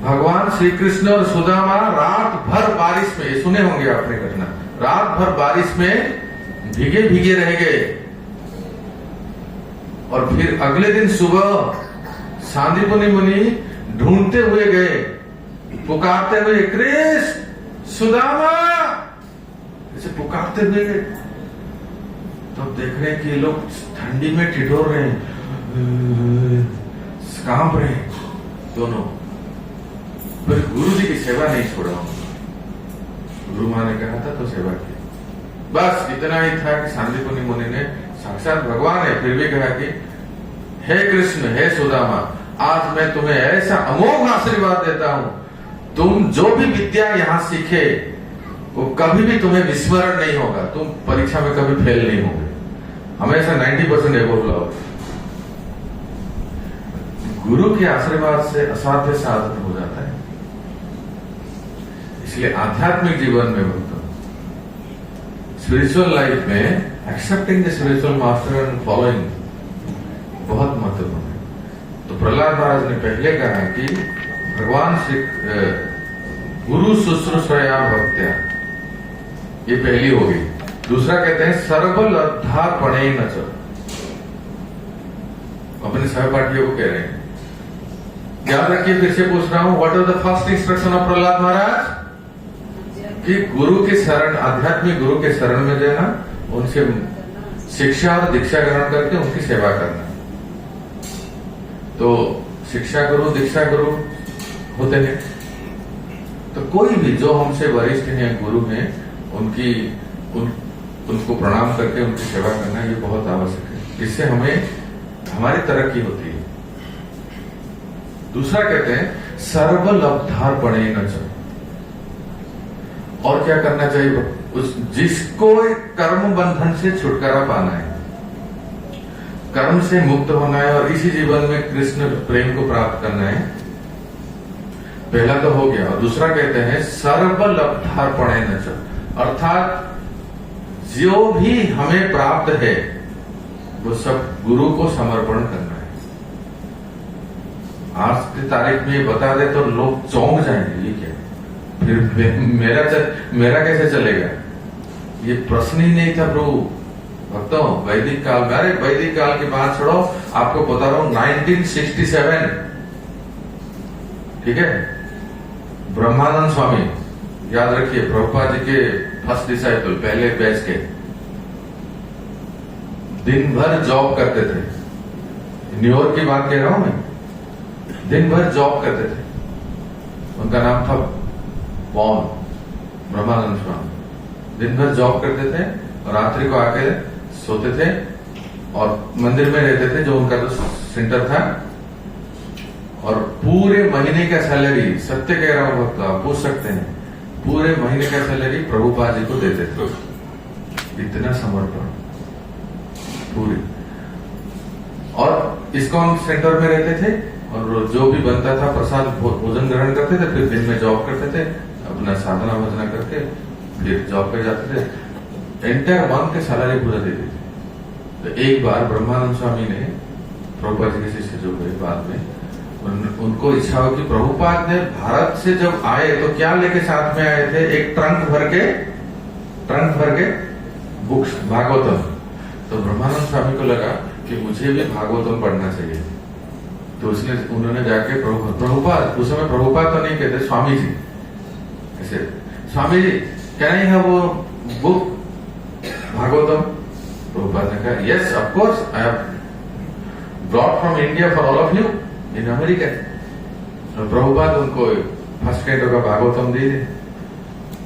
भगवान श्री कृष्ण और सुदामा रात भर बारिश में, ये सुने होंगे आपने घटना, रात भर बारिश में भीगे भीगे रह गए। और फिर अगले दिन सुबह सांदीपनी मुनि ढूंढते हुए गए, पुकारते हुए, कृष्ण सुदामा, ऐसे पुकारते हुए गए। तो अब देख रहे हैं कि लोग ठंडी में ठिठुर रहे हैं, कांप रहे हैं दोनों। फिर गुरु जी की सेवा नहीं छोड़ा, गुरु माँ ने कहा था तो सेवा की। बस इतना ही था कि सांदीपनि मुनि ने, साक्षात भगवान है, फिर भी कहा कि हे कृष्ण, हे सुदामा, आज मैं तुम्हें ऐसा अमोघ आशीर्वाद देता हूं, तुम जो भी विद्या यहां सीखे वो कभी भी तुम्हें विस्मरण नहीं होगा, तुम परीक्षा में कभी फेल नहीं होगे, हमेशा 90% एबोव लाओगे। गुरु के आशीर्वाद से असाध्य साधन हो जाता है। इसलिए आध्यात्मिक जीवन में भक्तों, स्पिरिचुअल लाइफ में accepting the spiritual master and following बहुत महत्वपूर्ण है। तो प्रहलाद महाराज ने पहले कहा कि भगवान श्री गुरु शुश्रूषया भक्त्या, ये पहली हो गई। दूसरा कहते हैं सर्वलब्धार्पणे न च, अपने सहपाठियों को कह रहे हैं। याद रखिए, फिर से पूछ रहा हूं, what are the first instruction of Prahlad Maharaj? कि गुरु के शरण, आध्यात्मिक गुरु के शरण में जाना, उनसे शिक्षा और दीक्षा ग्रहण करके उनकी सेवा करना। तो शिक्षा गुरु, दीक्षा गुरु होते हैं, तो कोई भी जो हमसे वरिष्ठ हैं, गुरु हैं, उनको प्रणाम करके उनकी सेवा करना ये बहुत आवश्यक है। इससे हमें हमारी तरक्की होती है। दूसरा कहते हैं सर्वलब्धार्पणे न च, और क्या करना चाहिए? जिसको कर्म बंधन से छुटकारा पाना है, कर्म से मुक्त होना है और इसी जीवन में कृष्ण प्रेम को प्राप्त करना है, पहला तो हो गया। और दूसरा कहते हैं सर्वलब्धार्पणे न च, अर्थात जो भी हमें प्राप्त है वो सब गुरु को समर्पण करना है। आज की तारीख में बता दे तो लोग चौंक जाएंगे, ये क्या, फिर मेरा कैसे चलेगा? ये प्रश्न ही नहीं था प्रभु भक्तों। वैदिक काल में, अरे वैदिक काल की बात छोड़ो, आपको बता रहा हूं 1967, ठीक है, ब्रह्मानंद स्वामी, याद रखिए, प्रभुपाद जी के फर्स्ट डिसाइपल, पहले बैच के, दिन भर जॉब करते थे। न्यूयॉर्क की बात कह रहा हूं मैं, दिन भर जॉब करते थे। उनका नाम था बॉन, ब्रह्मानंद स्वामी। दिन भर जॉब करते थे और रात्रि को आके सोते थे और मंदिर में रहते थे, जो उनका तो सेंटर था। और पूरे महीने का सैलरी, सत्य कह रहा हूं भक्त, आप पूछ सकते हैं, पूरे महीने का सैलरी प्रभुपाद जी को देते थे। इतना समर्पण पूरी। और इस्कॉन सेंटर में रहते थे और जो भी बनता था प्रसाद भोजन ग्रहण करते थे, फिर दिन में जॉब करते थे, अपना साधना भजना करके फिर जॉब पे जाते थे। एंटायर मंथ के सैलरी पूरा देते थे। तो एक बार ब्रह्मानंद स्वामी ने, प्रभुपाद जी के शिष्य जो हुए बाद में, उनको इच्छा हो कि प्रभुपाद ने भारत से जब आए तो क्या लेके साथ में आए थे? एक ट्रंक भर के बुक्स, भागवतम। तो ब्रह्मानंद स्वामी को लगा कि मुझे भी भागवतम पढ़ना चाहिए। तो उन्होंने जाके प्रभुपाद, उस समय प्रभुपाद तो नहीं कहते, स्वामी जी, ऐसे, Swami ji can I have वो बुक भागवतम? प्रभुपाद ने कहा yes of course, I have brought from India for all of you in America. तो प्रभुपाद उनको फर्स्ट कैंटो का भागवतम दे दे।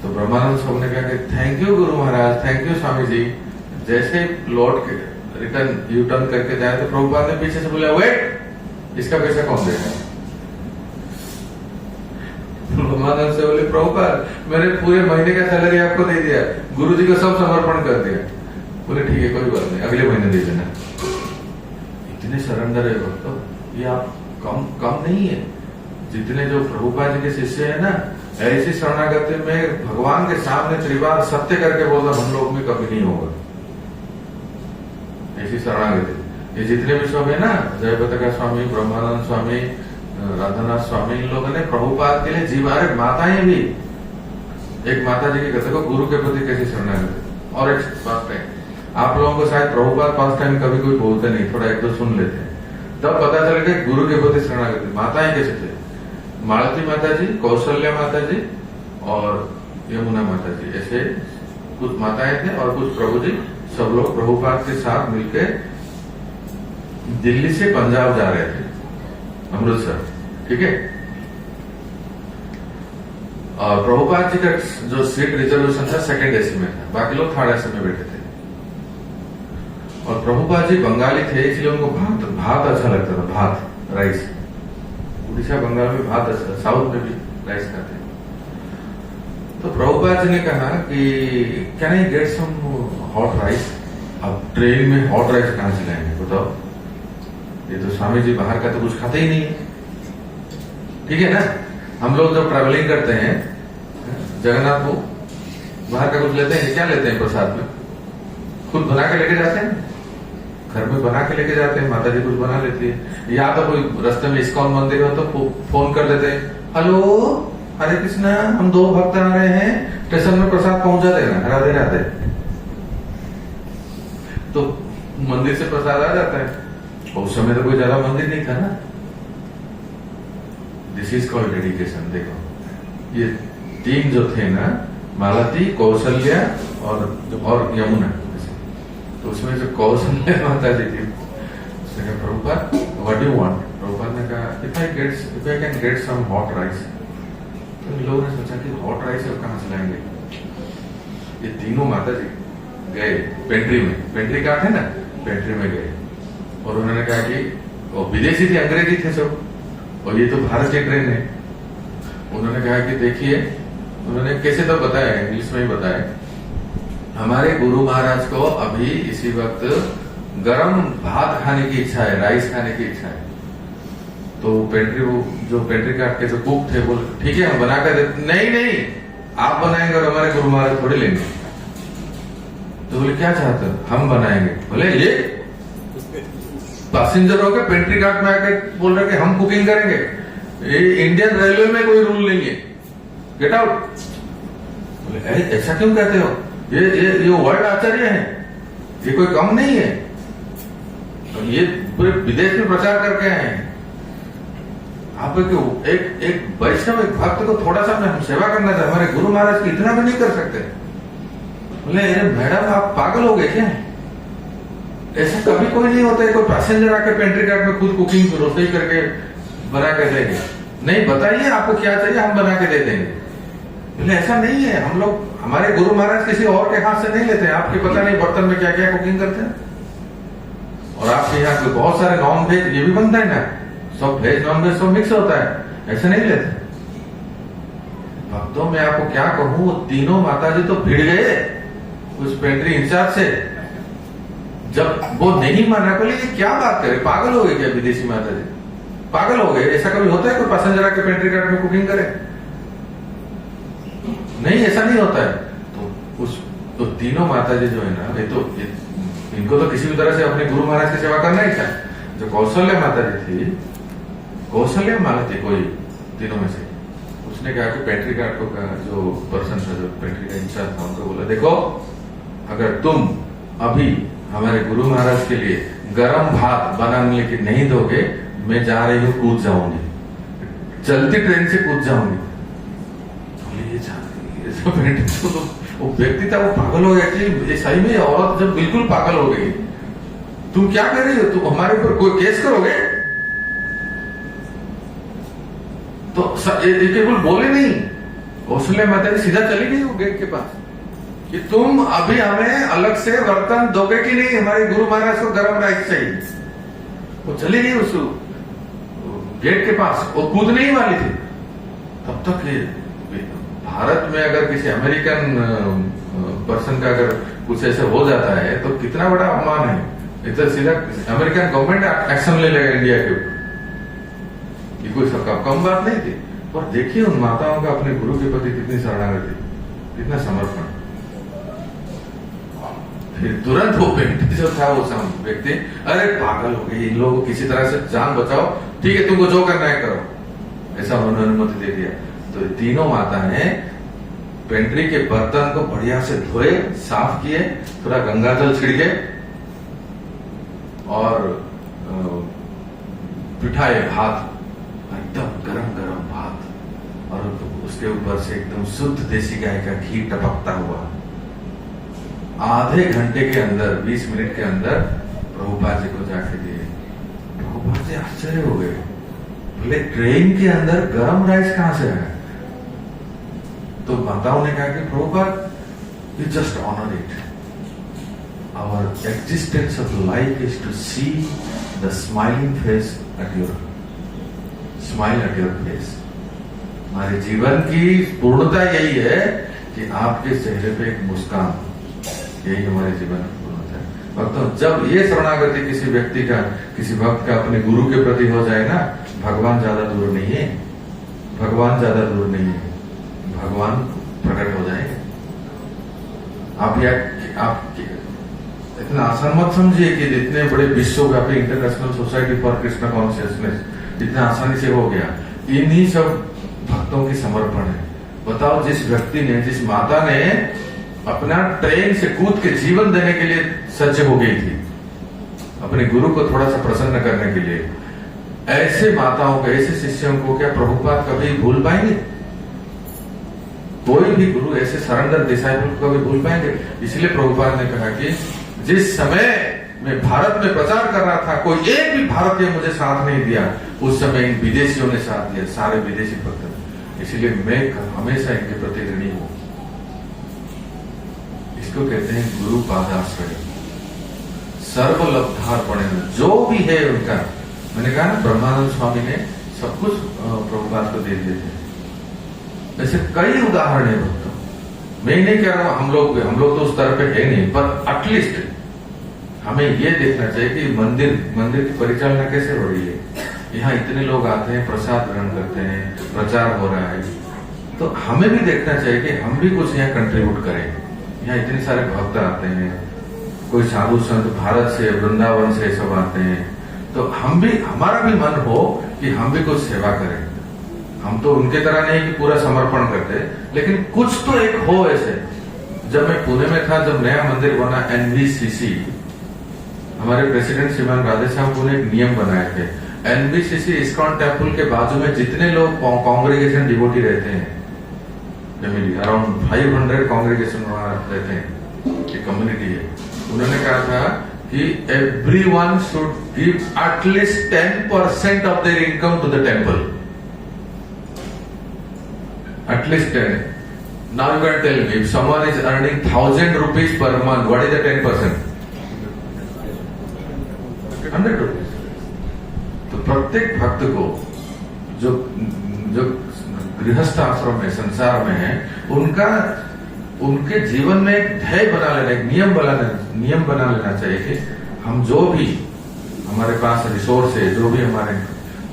तो ब्रह्मानंद स्वामी ने कहा कि thank you Guru Maharaj, thank you Swami ji. जैसे लौट के रिटर्न यू टर्न करके जाए तो प्रभुपाद ने पीछे से बोला, वेट, इसका पैसा कौन देगा? ब्रह्मानंद से बोले, प्रभुपाद मैंने पूरे महीने का सैलरी आपको दे दिया, गुरु जी को सब समर्पण कर दिया। बोले ठीक है, कोई बात नहीं, अगले महीने दे देना। इतने सरेंडर है भक्तों, ये आप कम नहीं है। जितने जो प्रभुपाद जी के शिष्य है ना, ऐसी शरणागति में भगवान के सामने त्रिवार सत्य करके बोलता, हम लोग में कभी नहीं होगा ऐसी शरणागति। ये जितने भी सब है ना, जयपताका स्वामी, ब्रह्मानंद स्वामी, राधानाथ स्वामी, इन लोगों ने प्रभुपाद के लिए जीवारे माताएं भी, एक माता जी के कहते को गुरु के प्रति कैसी शरणागति। और एक बात है, आप लोगों को शायद प्रभुपाद पास टाइम कभी कोई बोलते नहीं, थोड़ा एक दो सुन लेते हैं, तब पता चल गया गुरु के प्रति शरणागति। माताएं कैसे थे? मालती माता जी, कौशल्या माता जी और यमुना माता जी, ऐसे कुछ माताएं थे और कुछ प्रभु जी सब लोग प्रभुपाद के साथ मिलकर दिल्ली से पंजाब जा रहे थे, अमृतसर, ठीक है। और प्रभुपाद जी का जो सीट रिजर्वेशन था सेकंड एसी में था, बाकी लोग थर्ड एसी में बैठे थे। और प्रभुपाद जी बंगाली थे, इसलिए उनको भात अच्छा लगता था, भात, राइस। उड़ीसा बंगाल में भात अच्छा, साउथ में भी राइस खाते हैं। तो प्रभुपाद जी ने कहा कि can I get some hot rice. अब ट्रेन में हॉट राइस कहां से लाएंगे बताओ, ये तो स्वामी जी बाहर का तो कुछ खाते ही नहीं है, ठीक है ना। हम लोग जब ट्रैवलिंग करते हैं जगन्नाथपुर, बाहर का कुछ लेते हैं, क्या लेते हैं प्रसाद में, खुद बना के लेके जाते हैं, घर में बना के लेके जाते हैं, माता जी कुछ बना लेती है। या तो कोई रास्ते में इस्कॉन मंदिर हो तो फोन कर देते हैं, हेलो हरे कृष्णा, हम 2 भक्त आ रहे हैं, स्टेशन में प्रसाद पहुंचा देना, राधे राधे। तो मंदिर से प्रसाद आ जाता है। उस समय तो कोई ज्यादा मंदिर नहीं था ना। This is called dedication. देखो ये 3 जो थे ना, मालती, कौशल्या और यमुना, तो उसमें जो कौशल्या माता जी थी, उसने कहा Prabhupada what do you want. Prabhupada ने कहा if I can get some hot rice. तो लोगों ने सोचा कि हॉट राइस अब कहां से लाएंगे। ये तीनों माता जी गए पेंट्री में, पेंट्री का थे ना, पेंट्री में गए और उन्होंने कहा कि वो विदेशी थे, अंग्रेजी थे सब, और ये तो भारत की ट्रेन है। उन्होंने कहा कि देखिए, उन्होंने कैसे तो बताया, इंग्लिश में ही बताया, हमारे गुरु महाराज को अभी इसी वक्त गरम भात खाने की इच्छा है, राइस खाने की इच्छा है। तो पेंट्री काट के जो कुक थे बोले ठीक है हम बना कर देते। नहीं आप बनाएंगे और हमारे गुरु महाराज थोड़ी लेंगे। तो बोले क्या चाहते हो, हम बनाएंगे। बोले ये पैसेंजर होकर पेंट्री काट में आके बोल रहे कि हम कुकिंग करेंगे, ये इंडियन रेलवे में कोई रूल नहीं है, गेट आउट। बोले ऐसा क्यों कहते हो, ये वर्ल्ड आचार्य है, ये कोई कम नहीं है, तो ये पूरे विदेश में प्रचार करके आए हैं। आप एक वैष्णव, एक भक्त को थोड़ा सा हम सेवा करना चाहिए, हमारे गुरु महाराज की इतना भी नहीं कर सकते। बोले अरे मैडम आप पागल हो गए क्या, ऐसा कभी कोई नहीं होता है, कोई पैसेंजर आके पेंट्री कार्ट में खुद कुकिंग रसोई करके बना के देंगे। नहीं बताइए आपको क्या चाहिए, हम बना के दे देंगे। बोले ऐसा नहीं है, हम लोग हमारे गुरु महाराज किसी और के हाथ से नहीं लेते हैं, आपके पता नहीं बर्तन में क्या क्या कुकिंग करते हैं। और आपके यहाँ पे बहुत सारे नॉन वेज ये भी बनता है ना, सब वेज नॉन वेज सब मिक्स होता है, ऐसे नहीं लेते। भक्तों में आपको क्या कहूं, वो तीनों माता जी तो भिड़ गए उस पेंट्री इंचार्ज से। जब वो नहीं माना, बोले ये क्या बात करे, पागल हो गए क्या विदेशी माता जी, पागल हो गए, ऐसा कभी होता है कोई पैसेंजर आके पेंट्री कार्ट में कुकिंग करे, नहीं ऐसा नहीं होता है। तो तीनों माता जी जो है ना, इनको तो किसी भी तरह से अपने गुरु महाराज की सेवा करना ही था। जो कौशल्या माता जी थी, कौशल्या मालती कोई तीनों में से, उसने कहा कि पेंट्री कार्ट को जो पर्सन था, जो पेंट्री का इंचार्ज था, उनको बोला देखो अगर तुम अभी हमारे गुरु महाराज के लिए गरम भात बनाने के नहीं दोगे, मैं जा रही हूँ, कूद जाऊंगी, चलती ट्रेन से कूद जाऊंगी। तो वो व्यक्ति था, वो पागल हो गया कि सही में औरत जब बिल्कुल पागल हो गई, तुम क्या कर रही हो, तुम हमारे ऊपर कोई केस करोगे। तो बिल्कुल बोले नहीं, कौशल्या माता जी सीधा चली गई वो गेट के पास कि तुम अभी हमें अलग से बर्तन दोगे कि नहीं, हमारे गुरु महाराज को गरम राइस चाहिए। वो चली गई उस गेट के पास, वो कूदने ही वाली थी। तब तक भारत में अगर किसी अमेरिकन पर्सन का अगर कुछ ऐसे हो जाता है तो कितना बड़ा अपमान है, इधर सीधा अमेरिकन गवर्नमेंट एक्शन ले लेगा इंडिया के ऊपर, ये कोई सबका कम बात नहीं थी। और देखिए उन माताओं का अपने गुरु के प्रति कितनी शरणागति, कितना समर्पण। फिर तुरंत वो पेंट्री जो था वो व्यक्ति, अरे पागल हो गई, इन लोगों को किसी तरह से जान बचाओ, ठीक है तुमको जो करना है करो, ऐसा उन्होंने अनुमति दे दिया। तो तीनों माताएं पेंट्री के बर्तन को बढ़िया से धोए, साफ किए, थोड़ा गंगा जल छिड़के और पिठाए भात, एकदम गरम गरम भात, और उसके ऊपर से एकदम शुद्ध देसी गाय का घी टपकता हुआ, आधे घंटे के अंदर 20 मिनट के अंदर प्रभुपाद जी को जाके दिए। प्रभुपाद जी आश्चर्य हो गए, बोले ट्रेन के अंदर गरम राइस कहां से आया? तो माताओं ने कहा कि Prabhupada you just honour it, our existence of life is to see the smiling face at your smile at your face. हमारे जीवन की पूर्णता यही है कि आपके चेहरे पे एक मुस्कान, यही हमारे जीवन की पूर्णता है। भक्तों, जब ये शरणागति किसी व्यक्ति का, किसी भक्त का अपने गुरु के प्रति हो जाए ना, भगवान ज्यादा दूर नहीं है, भगवान ज्यादा दूर नहीं है, भगवान प्रकट हो जाएंगे। आप इतना आसान मत समझिए कि इतने बड़े विश्वव्यापी international society for Krishna consciousness इतना आसानी से हो गया। इन्हीं सब भक्तों की समर्पण है। बताओ, जिस व्यक्ति ने, जिस माता ने अपना ट्रेन से कूद के जीवन देने के लिए सज्ज हो गई थी, अपने गुरु को थोड़ा सा प्रसन्न करने के लिए, ऐसे माताओं को, ऐसे शिष्यों को क्या प्रभुपाद कभी भूल पाएंगे? कोई भी गुरु ऐसे सरेंडर डिसाइपल को कभी भूल पाएंगे? इसलिए प्रभुपाद ने कहा कि जिस समय मैं भारत में प्रचार कर रहा था, कोई एक भी भारतीय मुझे साथ नहीं दिया, उस समय इन विदेशियों ने साथ दिया, सारे विदेशी भक्त। इसलिए मैं हमेशा इनके प्रति ऋणी हूं। इसको कहते हैं गुरु पादाश्रय, सर्वलब्धार्पण। जो भी है उनका, मैंने कहा ना, ब्रह्मानंद स्वामी ने सब कुछ प्रभुपाद को दे दिए थे। ऐसे कई उदाहरण है भक्तों। मैं नहीं कह रहा हूं हम लोग तो उस तरह पे है नहीं, पर एटलीस्ट हमें ये देखना चाहिए कि मंदिर की परिचालना कैसे हो रही है। यहाँ इतने लोग आते हैं, प्रसाद ग्रहण करते हैं, प्रचार हो रहा है, तो हमें भी देखना चाहिए कि हम भी कुछ यहाँ कंट्रीब्यूट करें। यहाँ इतने सारे भक्त आते हैं, कोई साधु संत भारत से, वृंदावन से सब आते हैं, तो हम भी, हमारा भी मन हो कि हम भी कुछ सेवा करें। हम तो उनके तरह नहीं कि पूरा समर्पण करते, लेकिन कुछ तो एक हो ऐसे। जब मैं पुणे में था, जब नया मंदिर बना NVCC, हमारे प्रेसिडेंट श्रीमान राधेश्याम को ने एक नियम बनाए थे। NVCC इस्कॉन टेम्पल के बाजू में जितने लोग कांग्रेगेशन डिवोटी रहते हैं, फैमिली अराउंड 500 कांग्रेगेशन वहां रहते हैं, एक कम्युनिटी है। उन्होंने कहा था कि everyone should give at least 10% of their income to the temple, at least 10। Now you can tell me, if someone is earning 1000 rupees per month, what is the 10%? 100 rupees। तो प्रत्येक भक्त को जो गृहस्थ आश्रम में, संसार में है, उनके जीवन में एक ध्येय बना लेना, एक नियम बना लेना चाहिए कि हम जो भी हमारे पास रिसोर्स है, जो भी हमारे,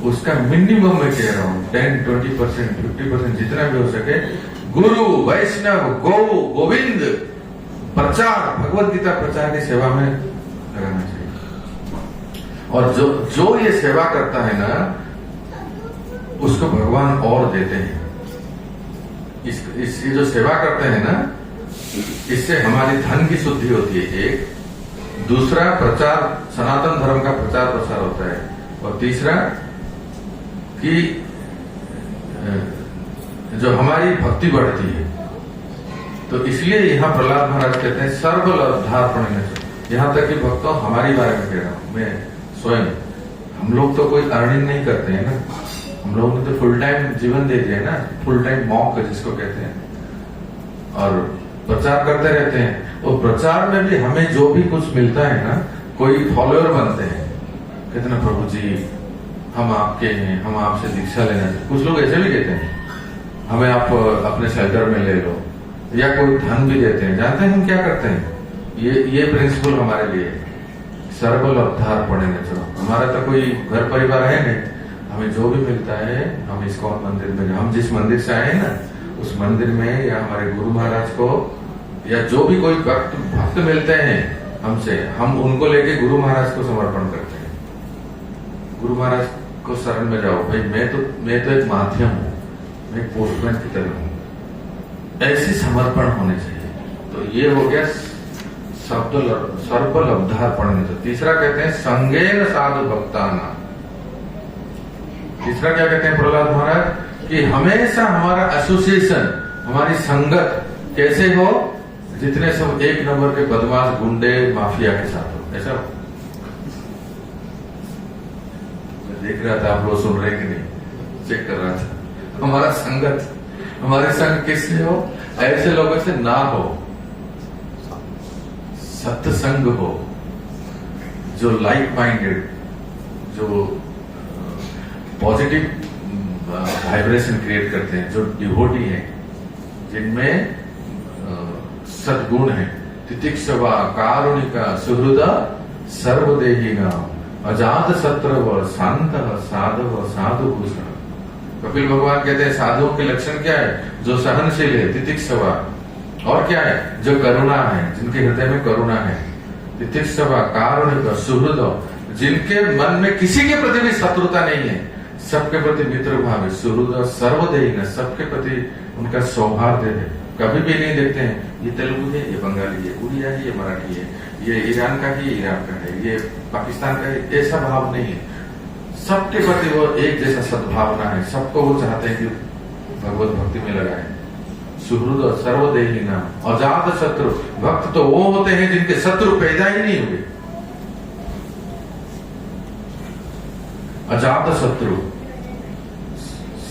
उसका मिनिमम में कह रहा हूं 10, 20%, 50% जितना भी हो सके, गुरु, वैष्णव, गौ, गोविंद प्रचार, भगवत गीता प्रचार की सेवा में लगाना चाहिए। और जो ये सेवा करता है ना, उसको भगवान और देते हैं। इसकी जो सेवा करते हैं ना, इससे हमारी धन की शुद्धि होती है, एक। दूसरा, प्रचार, सनातन धर्म का प्रचार प्रसार होता है। और तीसरा कि जो हमारी भक्ति बढ़ती है। तो इसलिए यहाँ प्रहलाद महाराज कहते हैं सर्वलब्धार्पण। यहाँ तक कि भक्तों, हमारी बारे में कह रहा हूं मैं स्वयं, हम लोग तो कोई अर्निंग नहीं करते हैं ना, हम लोग ने तो फुल टाइम जीवन दे दिया ना, फुल टाइम मॉक जिसको कहते हैं, और प्रचार करते रहते हैं। और प्रचार में भी हमें जो भी कुछ मिलता है ना, कोई फॉलोअर बनते हैं, कहते ना प्रभु जी हम आपके हैं, हम आपसे दीक्षा लेना चाहिए। कुछ लोग ऐसे भी कहते हैं हमें आप अपने शेल्टर में ले लो, या कोई धन भी देते हैं। जानते हैं हम क्या करते हैं? ये प्रिंसिपल हमारे लिए सर्वलब्धार्पण। हमारा तो कोई घर परिवार है नहीं, हमें जो भी मिलता है हम इस्कॉन मंदिर में, हम जिस मंदिर से आए ना, उस मंदिर में, या हमारे गुरु महाराज को, या जो भी कोई भक्त मिलते हैं हमसे, हम उनको लेके गुरु महाराज को समर्पण करते हैं। गुरु महाराज को शरण में जाओ भाई, मैं तो एक माध्यम हूं, मैं एक पोस्टमैन की तरह हूं। ऐसे समर्पण होने चाहिए। तो ये हो गया सर्वलब्धार्पण। तीसरा कहते हैं संगेन साधु भक्ताना। तीसरा क्या कहते हैं प्रहलाद महाराज कि हमेशा हमारा एसोसिएशन, हमारी संगत कैसे हो? जितने सब एक नंबर के बदमाश गुंडे माफिया के साथ हो, ऐसा मैं देख रहा था, आप लोग सुन रहे कि नहीं, चेक कर रहा था। हमारा संगत, हमारे संग किससे हो? ऐसे लोगों से ना हो, सत्संग हो, जो लाइक माइंडेड, जो पॉजिटिव वाइब्रेशन क्रिएट करते हैं, जो डिवोटी हैं, जिनमें सद्गुण है। तितिक्षवा कारुणिका सुहृदा सर्वदेहिना अजात शत्रव शांत साधव साधु भूषण। कपिल भगवान कहते हैं साधुओं के लक्षण क्या है? जो सहनशील है, तितिक्षवा, और क्या है? जो करुणा है, जिनके हृदय में करुणा है। तितिक्षवा कारुणिका सुहृद, जिनके मन में किसी के प्रति भी शत्रुता नहीं है, सबके प्रति मित्र भाव है। सुहृद सर्वदेहिना, सबके प्रति उनका सौहार्द है, कभी भी नहीं देखते हैं ये तेलुगु है, ये बंगाली है, उड़िया है, ये मराठी है, ये ईरान का है, ये इराक का है, ये पाकिस्तान का है, ऐसा भाव नहीं है। सबके प्रति वो एक जैसा सद्भावना है, सबको वो चाहते हैं कि भगवत भक्ति में लगाए। सुहृद सर्वदेहिना अजात शत्रु, भक्त तो वो होते हैं जिनके शत्रु पैदा ही नहीं हुए। अजात शत्रु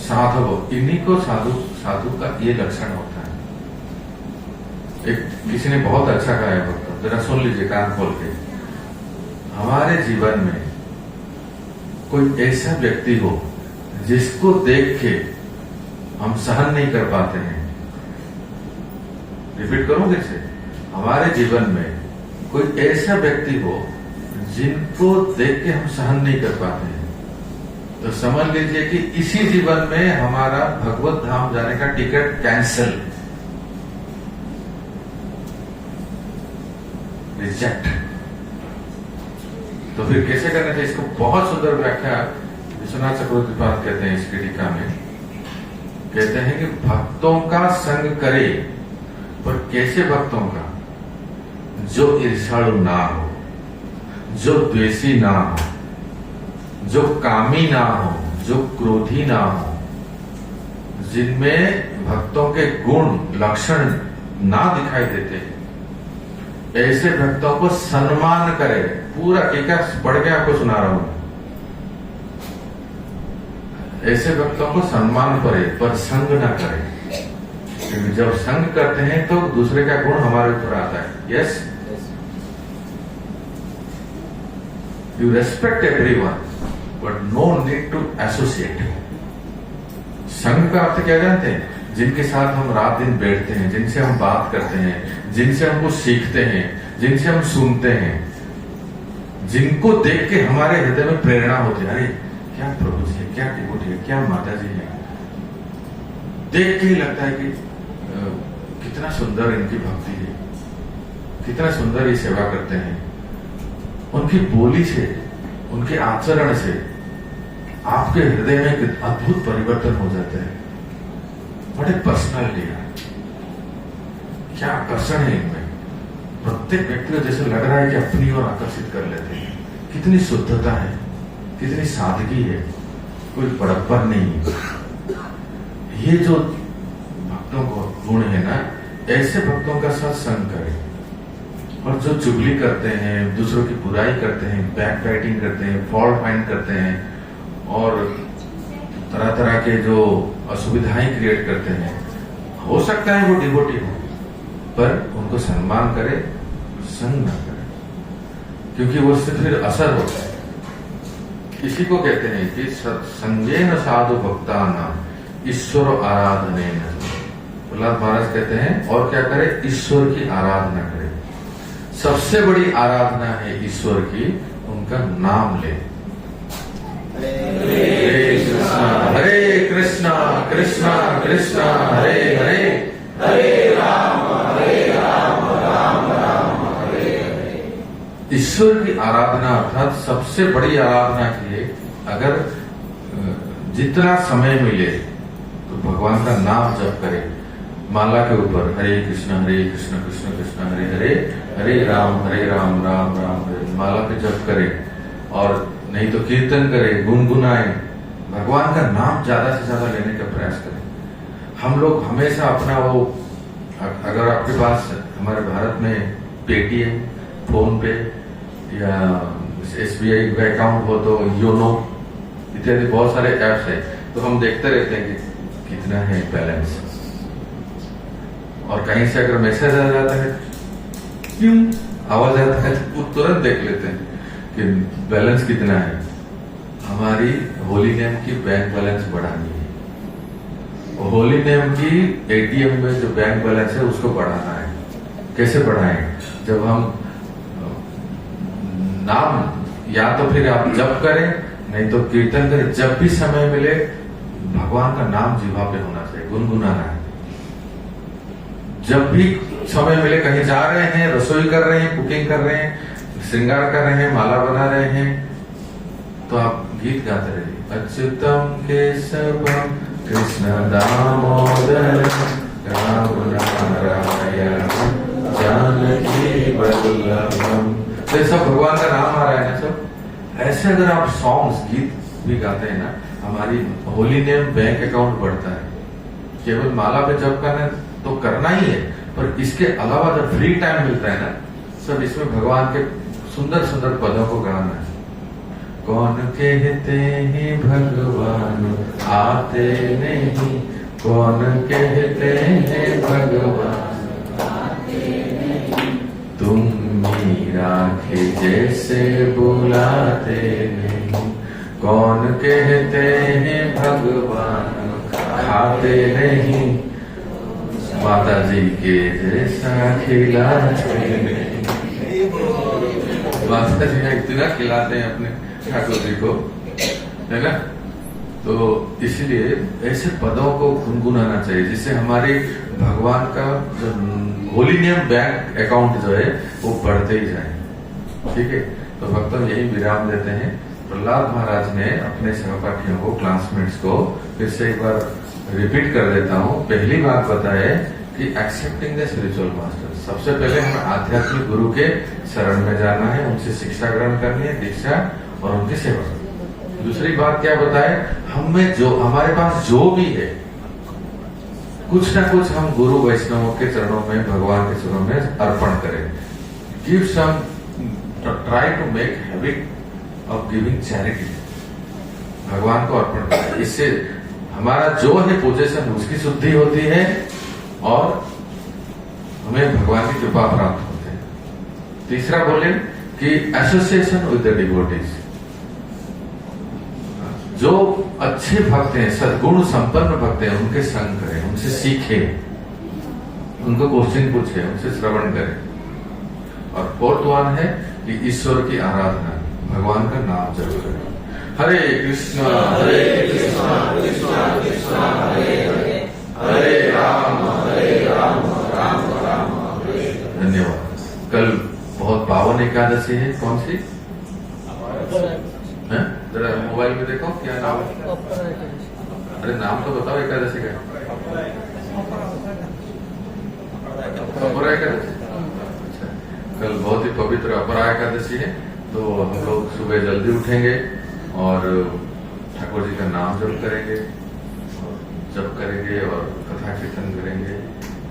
साधव, इन्हीं को साधु का ये लक्षण होता है। एक किसी ने बहुत अच्छा कहा है, भक्त, जरा सुन लीजिए कान खोल के। हमारे जीवन में कोई ऐसा व्यक्ति हो जिसको देख के हम सहन नहीं कर पाते हैं। रिपीट करूंगे इसे, हमारे जीवन में कोई ऐसा व्यक्ति हो जिनको देख के हम सहन नहीं कर पाते हैं, तो समझ लीजिए कि इसी जीवन में हमारा भगवत धाम जाने का टिकट कैंसिल, रिजेक्ट। तो फिर कैसे करना चाहिए? इसको बहुत सुंदर व्याख्या विश्वनाथ चक्रवर्ती पाद कहते हैं इसकी टीका में। कहते हैं कि भक्तों का संग करे, पर कैसे भक्तों का? जो ईर्ष्यालु ना हो, जो द्वेषी ना हो, जो कामी ना हो, जो क्रोधी ना हो, जिनमें भक्तों के गुण लक्षण ना दिखाई देते, ऐसे भक्तों को सम्मान करे। पूरा टीका पढ़ के आपको सुना रहा हूं। ऐसे भक्तों को सम्मान करे, पर संग ना करे, क्योंकि जब संग करते हैं तो दूसरे का गुण हमारे ऊपर आता है। Yes, you respect everyone but no need to associate. संग का अर्थ क्या जानते हैं? जिनके साथ हम रात दिन बैठते हैं, जिनसे हम बात करते हैं, जिनसे हम कुछ सीखते हैं, जिनसे हम सुनते हैं, जिनको देख के हमारे हृदय में प्रेरणा होती है, अरे क्या प्रभु जी है, क्या डिवोटी है, क्या माता जी है। देख के ही लगता है कि कितना सुंदर इनकी भक्ति है, कितना सुंदर ये सेवा करते हैं। उनकी बोली से, उनके आचरण से आपके हृदय में एक अद्भुत परिवर्तन हो जाता है। बड़े पर्सनैलिटी है, क्या आकर्षण है इनमें। प्रत्येक व्यक्ति को जैसे लग रहा है कि अपनी ओर आकर्षित कर लेते हैं। कितनी शुद्धता है, कितनी सादगी है, कोई बड़प्पन नहीं है। ये जो भक्तों को गुण है ना, ऐसे भक्तों का सत्संग करें। और जो चुगली करते हैं, दूसरों की बुराई करते हैं, बैक बाइटिंग करते हैं, फॉल्ट फाइंड करते हैं और तरह तरह के जो असुविधाएं क्रिएट करते हैं, हो सकता है वो डिवोटी हो, पर उनको सम्मान करे, संग ना करे, क्योंकि वो उससे फिर असर होता है। इसी को कहते हैं कि संजेन साधु भक्ताना ईश्वर आराधने। प्रहलाद महाराज कहते हैं और क्या करे? ईश्वर की आराधना करे। सबसे बड़ी आराधना है ईश्वर की, उनका नाम ले। हरे कृष्णा कृष्णा कृष्णा हरे हरे, हरे राम राम राम हरे हरे। ईश्वर की आराधना अर्थात सबसे बड़ी आराधना के लिए अगर जितना समय मिले तो भगवान का नाम जप करे। माला के ऊपर हरे कृष्ण कृष्ण कृष्ण हरे हरे, हरे राम राम राम हरे, माला पे जप करे। और नहीं तो कीर्तन करे, गुनगुनाए, भगवान का नाम ज्यादा से ज्यादा लेने का प्रयास करें। हम लोग हमेशा अपना वो अगर आपके पास हमारे भारत में पेटीएम, फोन पे या SBI का अकाउंट हो तो योनो इत्यादि बहुत सारे ऐप्स हैं, तो हम देखते रहते हैं कि कितना है बैलेंस। और कहीं से अगर मैसेज आ जाता है, क्यों आवाज आता है, तो तुरंत देख लेते हैं कि बैलेंस कितना है। हमारी होली नेम की बैंक बैलेंस बढ़ानी है। होली नेम की ATM में जो बैंक बैलेंस है उसको बढ़ाना है। कैसे बढ़ाएं? जब हम नाम या तो फिर आप जप करें, नहीं तो कीर्तन करें। जब भी समय मिले भगवान का नाम जीवा पे होना चाहिए, गुनगुनाना है। जब भी समय मिले, कहीं जा रहे हैं, रसोई कर रहे हैं, कुकिंग कर रहे हैं, श्रृंगार कर रहे हैं, माला बना रहे हैं, तो आप गीत गाते रहिए। अच्युतम केशवम कृष्ण दामोदर राम नारायण जानकी वल्लभम। तो सब भगवान का नाम आ रहा है ना सब। ऐसे अगर आप सॉन्ग्स, गीत भी गाते हैं ना, हमारी होली नेम बैंक अकाउंट बढ़ता है। केवल माला पे जप करना तो करना ही है, पर इसके अलावा जब फ्री टाइम मिलता है ना, सब इसमें भगवान के सुंदर सुंदर पदों को गाना है। कौन कहते हैं भगवान आते नहीं, कौन कहते हैं भगवान आते नहीं, तुम मीरा के जैसे बुलाते नहीं, कौन कहते हैं भगवान खाते नहीं, माता जी के जैसा खिलाते नहीं। माता जी इतना खिलाते हैं अपने ठाकुर जी को, है ना। तो इसलिए ऐसे पदों को गुनगुनाना चाहिए जिससे हमारे भगवान का जो होली नेम बैंक अकाउंट जो है वो बढ़ते ही जाए। ठीक है, तो भक्तों यही विराम देते हैं। प्रहलाद महाराज ने अपने सहपाठियों को, क्लासमेट्स को फिर से एक बार रिपीट कर देता हूँ। पहली बात बताए कि एक्सेप्टिंग द स्पिरिचुअल मास्टर, सबसे पहले हमें आध्यात्मिक गुरु के शरण में जाना है, उनसे शिक्षा ग्रहण करनी है, दीक्षा और उनकी सेवा। दूसरी बात क्या बताए, हमें जो हमारे पास जो भी है कुछ ना कुछ हम गुरु वैष्णवों के चरणों में, भगवान के चरणों में अर्पण करें। Give some, try to make habit of giving charity, भगवान को अर्पण करें। इससे हमारा जो है पोजीशन उसकी शुद्धि होती है और हमें भगवान की कृपा प्राप्त होती है। तीसरा बोले कि एसोसिएशन विद द डिवोटीज, जो अच्छे भक्त हैं, सद्गुण संपन्न भक्त हैं, उनके संग करें, उनसे सीखें, उनको क्वेश्चन पूछे, उनसे श्रवण करें। और फोर्थ वन है कि ईश्वर की आराधना, भगवान का नाम जरूर करें। हरे कृष्णा कृष्णा कृष्णा हरे हरे, हरे राम राम राम हरे। धन्यवाद। कल बहुत पावन एकादशी है, कौन सी है? जरा मोबाइल में देखो क्या नाम है। अरे नाम तो बताओ एकादशी का। अपरा एकादशी। अच्छा, कल बहुत ही पवित्र अपरा एकादशी है, तो हम लोग सुबह जल्दी उठेंगे और ठाकुर जी का नाम जप करेंगे, जप करेंगे और कथा कीर्तन करेंगे।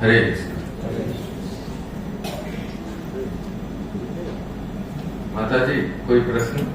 हरे कृष्ण। माता जी कोई प्रश्न?